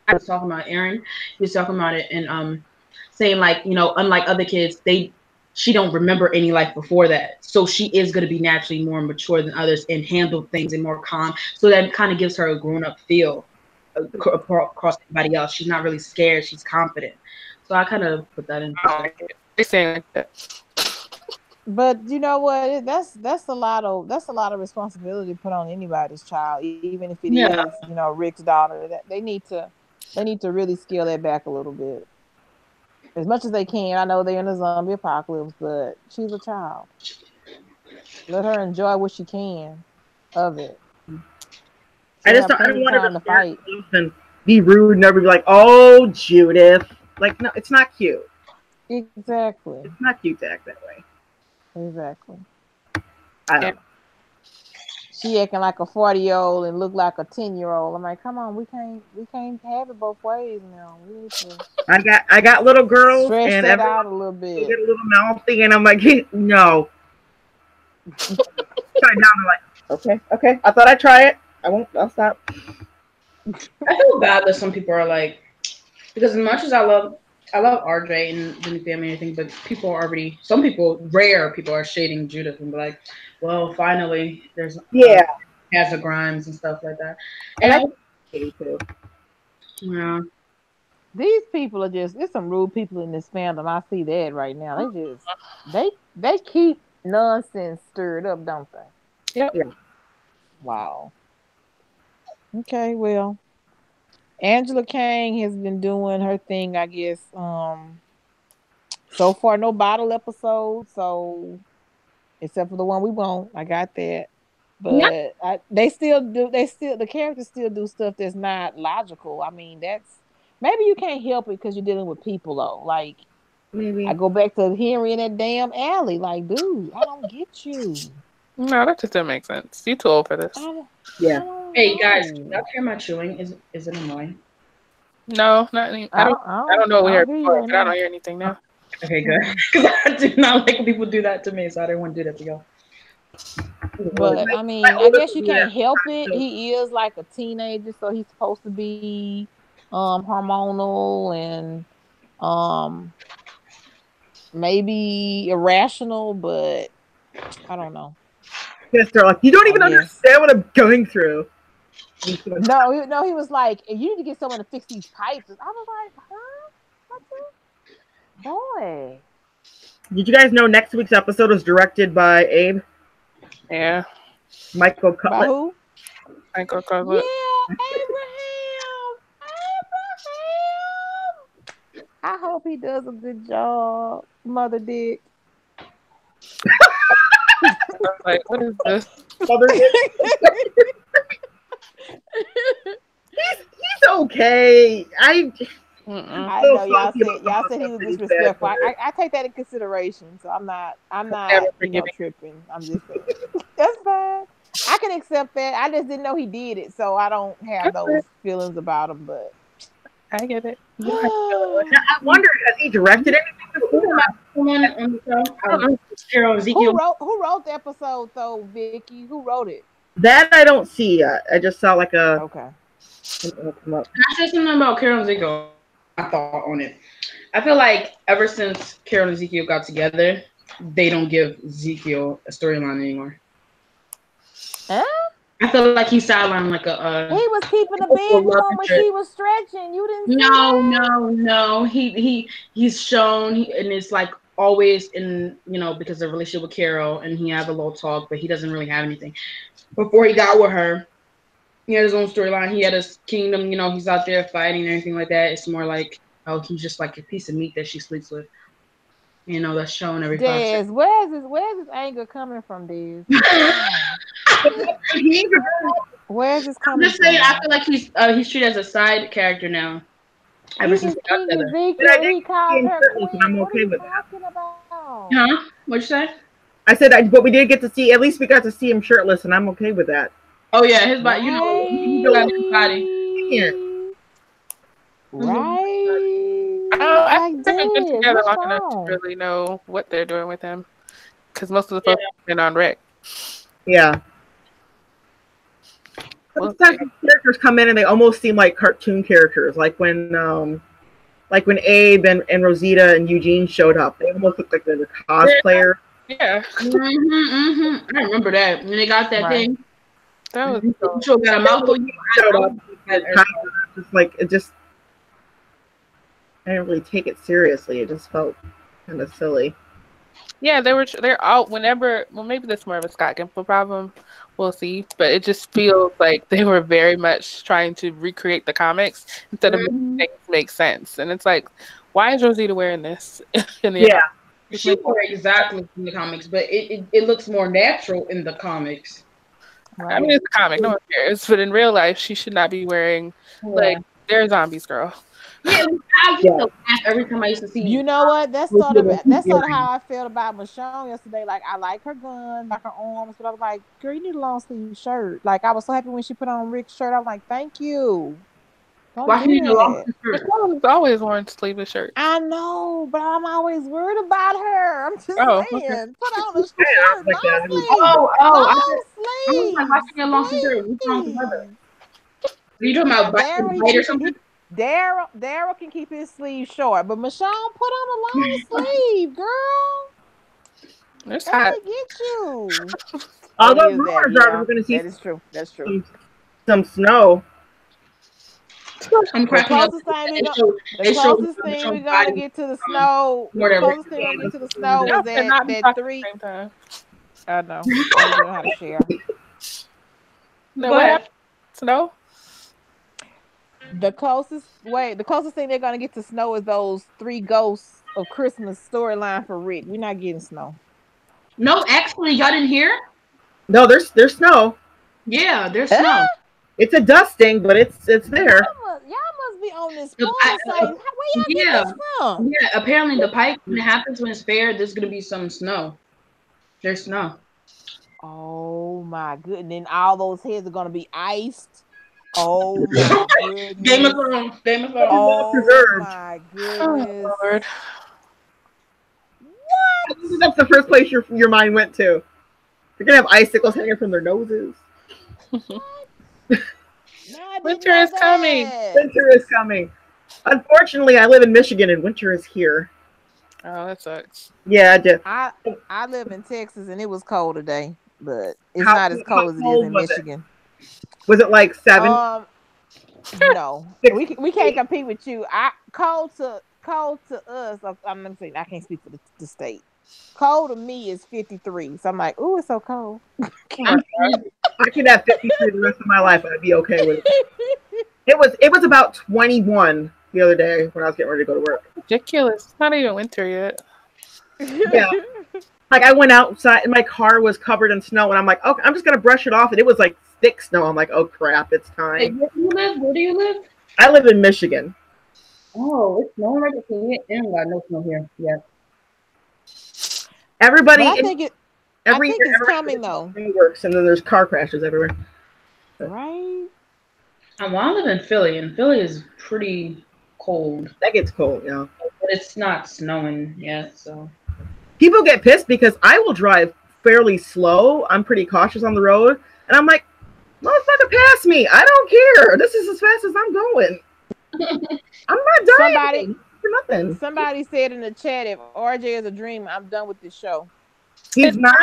I was talking about Aaron, he was talking about it and saying like, unlike other kids, she don't remember any life before that. So she is going to be naturally more mature than others and handle things and more calm. So that kind of gives her a grown-up feel across everybody else. She's not really scared. She's confident. So I kind of put that in. They say like that. But you know what? That's a lot of responsibility put on anybody's child, even if it is Rick's daughter. That they need to really scale that back a little bit. As much as they can. I know they're in a zombie apocalypse, but she's a child. Let her enjoy what she can of it. I don't want her to fight and be rude and never be like, "Oh, Judith." Like, no, it's not cute. Exactly. It's not cute to act that way. Exactly. I don't know. She acting like a 40-year-old and look like a 10-year-old. I'm like, come on, we can't have it both ways now. We need to. I got little girls stretch and that out a little bit. Get a little mouthy, and I'm like, no. Okay. I thought I'd try it. I won't. I'll stop. I feel bad that some people are like, because as much as I love RJ and the new family and everything, but rare people are shading Judith and be like, well, finally, there's has a Grimes and stuff like that. And I too. Yeah. These people are there's some rude people in this fandom. I see that right now. They keep nonsense stirred up, don't they? Yep. Yeah. Wow. Okay, well, Angela Kang has been doing her thing, I guess. So far, no bottle episodes, so except for the one we won't. I got that, but the characters still do stuff that's not logical. I mean, maybe you can't help it because you're dealing with people though. Like, maybe I go back to Henry in that damn alley. Like, dude, I don't get you. No, that just doesn't make sense. You too old for this. Hey guys, can y'all hear my chewing? Is it annoying? No, not any. I don't know what we heard before, but I don't hear anything now. Okay, good. Because I do not like when people do that to me, so I didn't want to do that to y'all. But I mean, I guess you can't help it. He is like a teenager, so he's supposed to be hormonal and maybe irrational, but I don't know. Yes, they're like, you don't even understand what I'm going through. No, he was like, you need to get someone to fix these pipes. I was like, huh? What the? Boy. Did you guys know next week's episode was directed by Abe? Yeah. Michael Cutlet. By who? Michael Cutlet. Yeah, Abraham. I hope he does a good job, Mother Dick. Like, what is this? Mother Dick. He's okay. I know y'all said he was disrespectful. I take that in consideration, so I'm not tripping. I'm just saying. That's fine. I can accept that. I just didn't know he did it, so I don't have those feelings about him. But I get it. I wonder, has he directed anything before? Who wrote the episode though, Vicky? Who wrote it? That I don't see yet. I just saw like a. Okay. Can I say something about Carol and Ezekiel? I thought on it. I feel like ever since Carol and Ezekiel got together, they don't give Ezekiel a storyline anymore. Huh? I feel like he's sidelined like a. He was keeping the big one when she was stretching. You didn't. No. He's shown, and it's like always in because of the relationship with Carol, and he have a little talk, but he doesn't really have anything. Before he got with her, he had his own storyline. He had his kingdom. He's out there fighting and everything like that. It's more like, oh, he's just like a piece of meat that she sleeps with. That's shown every 5 seconds. Where's his anger coming from, Dez? Where's this coming from? I'm just saying, I feel like he's treated as a side character now. Ever since we got together. He called her queen. I'm okay with that. Huh? What'd you say? I said, but we did get to see. At least we got to see him shirtless, and I'm okay with that. Oh yeah, his body. You know, he got his body. Yeah. Right. I Like, haven't been dude, together what's long enough to wrong? really know what they're doing with him. Because most of the folks have been on Rick. Yeah. Well, Sometimes characters come in and they almost seem like cartoon characters, like when Abe and Rosita and Eugene showed up. They almost looked like they were cosplayers. Yeah. I remember that when they got that thing. That was Sure got a mouthful. Showed up. Just like it just. I didn't really take it seriously. It just felt kind of silly. Yeah, they're all whenever. Well, maybe that's more of a Scott Gimple problem. We'll see, but it just feels like they were very much trying to recreate the comics instead of making things make sense. And it's like, why is Rosita wearing this? She wore exactly in the comics, but it looks more natural in the comics. Right. I mean, it's a comic, no one cares. But in real life, she should not be wearing like they're zombies, girl. Yeah, I used to laugh every time I used to see. You know what? That's sort of how I felt about Michonne yesterday. Like, I like her gun, like her arms, but I was like, girl, you need a long sleeve shirt. Like, I was so happy when she put on Rick's shirt. I was like, thank you. Why do you need a long shirt? Michonne's always worn sleeveless shirts. I know, but I'm always worried about her. I'm just saying, put on a shirt, long sleeve. Long sleeve. Why she need a long sleeve? What's wrong with her? Are you talking about white or something? Daryl can keep his sleeve short, but Michonne, put on a long sleeve, girl. It's hot. Get you. Although rumors are we're going to see that is true. That's true. Some snow. I'm cracking up. The closest thing we're gonna get to the snow. The closest thing we're gonna get to the snow is that 3. I know. I don't know how to share. No, what? Snow. The closest thing they're gonna get to snow is those 3 ghosts of Christmas storyline for Rick. We're not getting snow. No, actually, y'all didn't hear? No, there's snow. Yeah, there's snow. It's a dusting, but it's there. Y'all must be on this point. Where y'all get this from? Yeah, apparently the Pike, when it happens when it's fair, there's gonna be some snow. There's snow. Oh my goodness! And then all those heads are gonna be iced. Oh my goodness! Game of Thrones. Oh my goodness! Oh, Lord. What? That's the first place your mind went to. They're gonna have icicles hanging from their noses. Winter is coming. Winter is coming. Unfortunately, I live in Michigan and winter is here. Oh, that sucks. Yeah, I did. I live in Texas and it was cold today, but it's not as cold as it is in Michigan. Was it like 7? No, we can't compete with you. Cold to us. I'm saying I can't speak for the state. Cold to me is 53. So I'm like, ooh, it's so cold. I could have 53 the rest of my life and I'd be okay with it. It was about 21 the other day when I was getting ready to go to work. Ridiculous. It's not even winter yet. Yeah. Like I went outside and my car was covered in snow and I'm like, okay, I'm just gonna brush it off, and it was like thick snow. I'm like, oh crap, it's time. Hey, where do you live? Where do you live? I live in Michigan. Oh, it's snowing right there. We ain't got no snow here yet. Everybody, I think it's coming though. Works, and then there's car crashes everywhere. Right. Well, I live in Philly, and Philly is pretty cold. That gets cold, yeah. But it's not snowing yet, so. People get pissed because I will drive fairly slow. I'm pretty cautious on the road, and I'm like, motherfucker, pass me. I don't care. This is as fast as I'm going. I'm not dying for nothing. Somebody said in the chat, if RJ is a dream, I'm done with this show. He's not.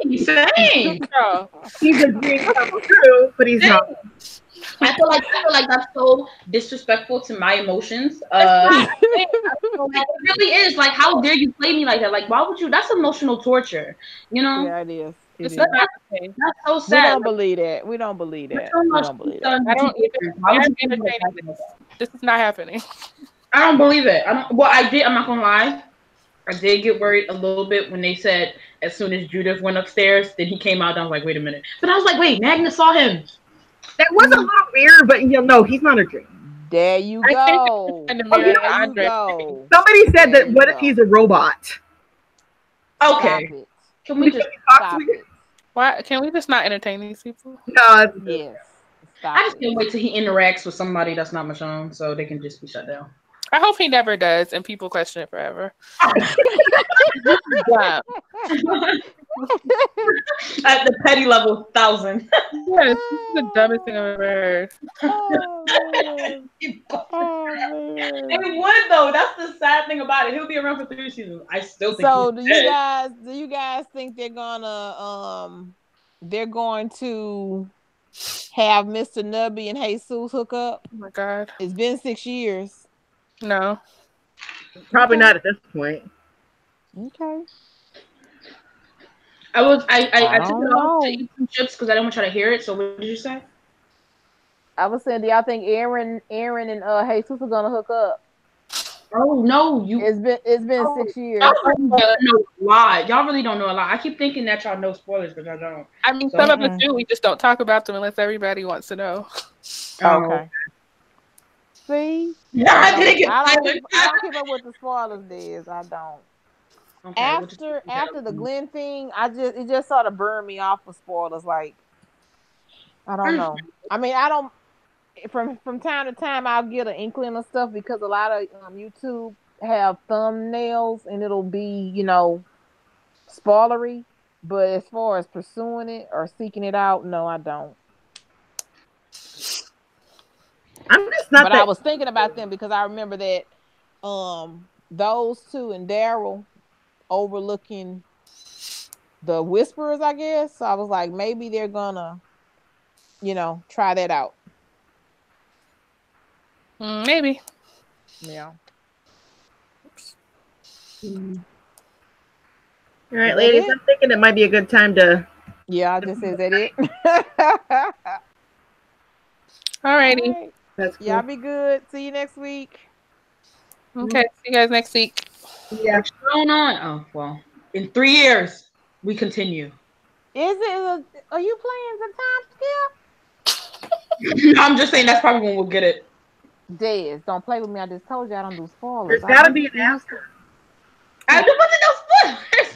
He's saying. He's a dream come true, but he's not. I feel like that's so disrespectful to my emotions. It really is. Like, how dare you play me like that? Like, why would you? That's emotional torture. You know? Yeah, it is. That's so sad. We don't believe that. We don't believe that. This is not happening. I don't believe it. Well, I did. I'm not gonna lie. I did get worried a little bit when they said as soon as Judith went upstairs, then he came out. And I was like, wait a minute. But I was like, wait, Magnus saw him. That was a little weird, but no, he's not a dream. There you go. Somebody said that. What if he's a robot? Okay. Can we just Stop it. Why can we just not entertain these people? No, Yes. Stop I just it. can't wait till he interacts with somebody that's not Michonne, so they can just be shut down. I hope he never does, and people question it forever. Yeah. At the petty level, 1,000. Yes, this is the dumbest thing I've ever heard. Oh man. Oh man. And he would though. That's the sad thing about it. He'll be around for 3 seasons. I still think. So he's do you dead. guys think they're going to have Mr. Nubby and Jesus hook up? Oh my god. It's been 6 years. No. probably not at this point. Okay. I took I it don't off know. to eat some chips because I didn't want y'all to hear it. So what did you say? I was saying, do y'all think Aaron and Jesus are gonna hook up? Oh no, you. It's been 6 years. Y'all really don't know a lot. Y'all really don't know a lot. I keep thinking that y'all know spoilers, but y'all don't. I mean, So- some of us do. We just don't talk about them unless everybody wants to know. Okay. See? Yeah, I didn't get I don't silent. keep up with the spoilers, Diz. I don't. Okay, we'll just- After the Glenn thing, it just sort of burned me off with spoilers. Like, I don't know. I mean, I don't. From time to time, I'll get an inkling of stuff because a lot of YouTube have thumbnails and it'll be spoilery. But as far as pursuing it or seeking it out, no, I don't. I'm just not. But I was thinking about them because I remember that those two and Daryl overlooking the Whisperers, I guess. So I was like, maybe they're gonna, try that out. Maybe. Yeah. All right, ladies. I'm thinking it might be a good time to. Yeah, I just said that it. Alrighty. All right. That's cool. Y'all be good. See you next week. Okay. See you guys next week. Yeah. What's going on? Oh well, in 3 years we continue. Are you playing the time skip? I'm just saying that's probably when we'll get it. Dez, don't play with me. I just told you I don't do spoilers. There's got to be an after. I don't want to know spoilers.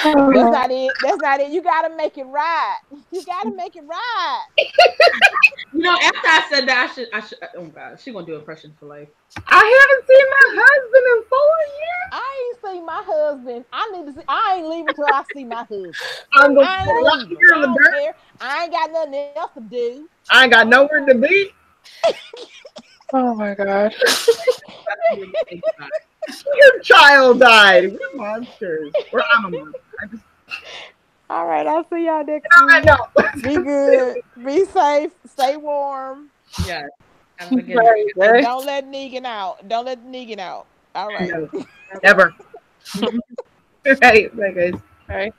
That's not it. That's not it. You gotta make it right. You gotta make it right. After I said that, I should. Oh God, she gonna do impression for life. I haven't seen my husband in 4 years. I ain't seen my husband. I need to see. I ain't leaving till I see my husband. I'm gonna I ain't leaving. I don't care. I ain't got nothing else to do. I ain't got nowhere to be. Oh my god. Your child died. We're monsters. Or I'm a monster. All right, I'll see y'all next I week. know. Be good. Be safe. Stay warm. Yeah. And don't let Negan out. Don't let Negan out. All right. No, never. All right. Bye, guys. All right.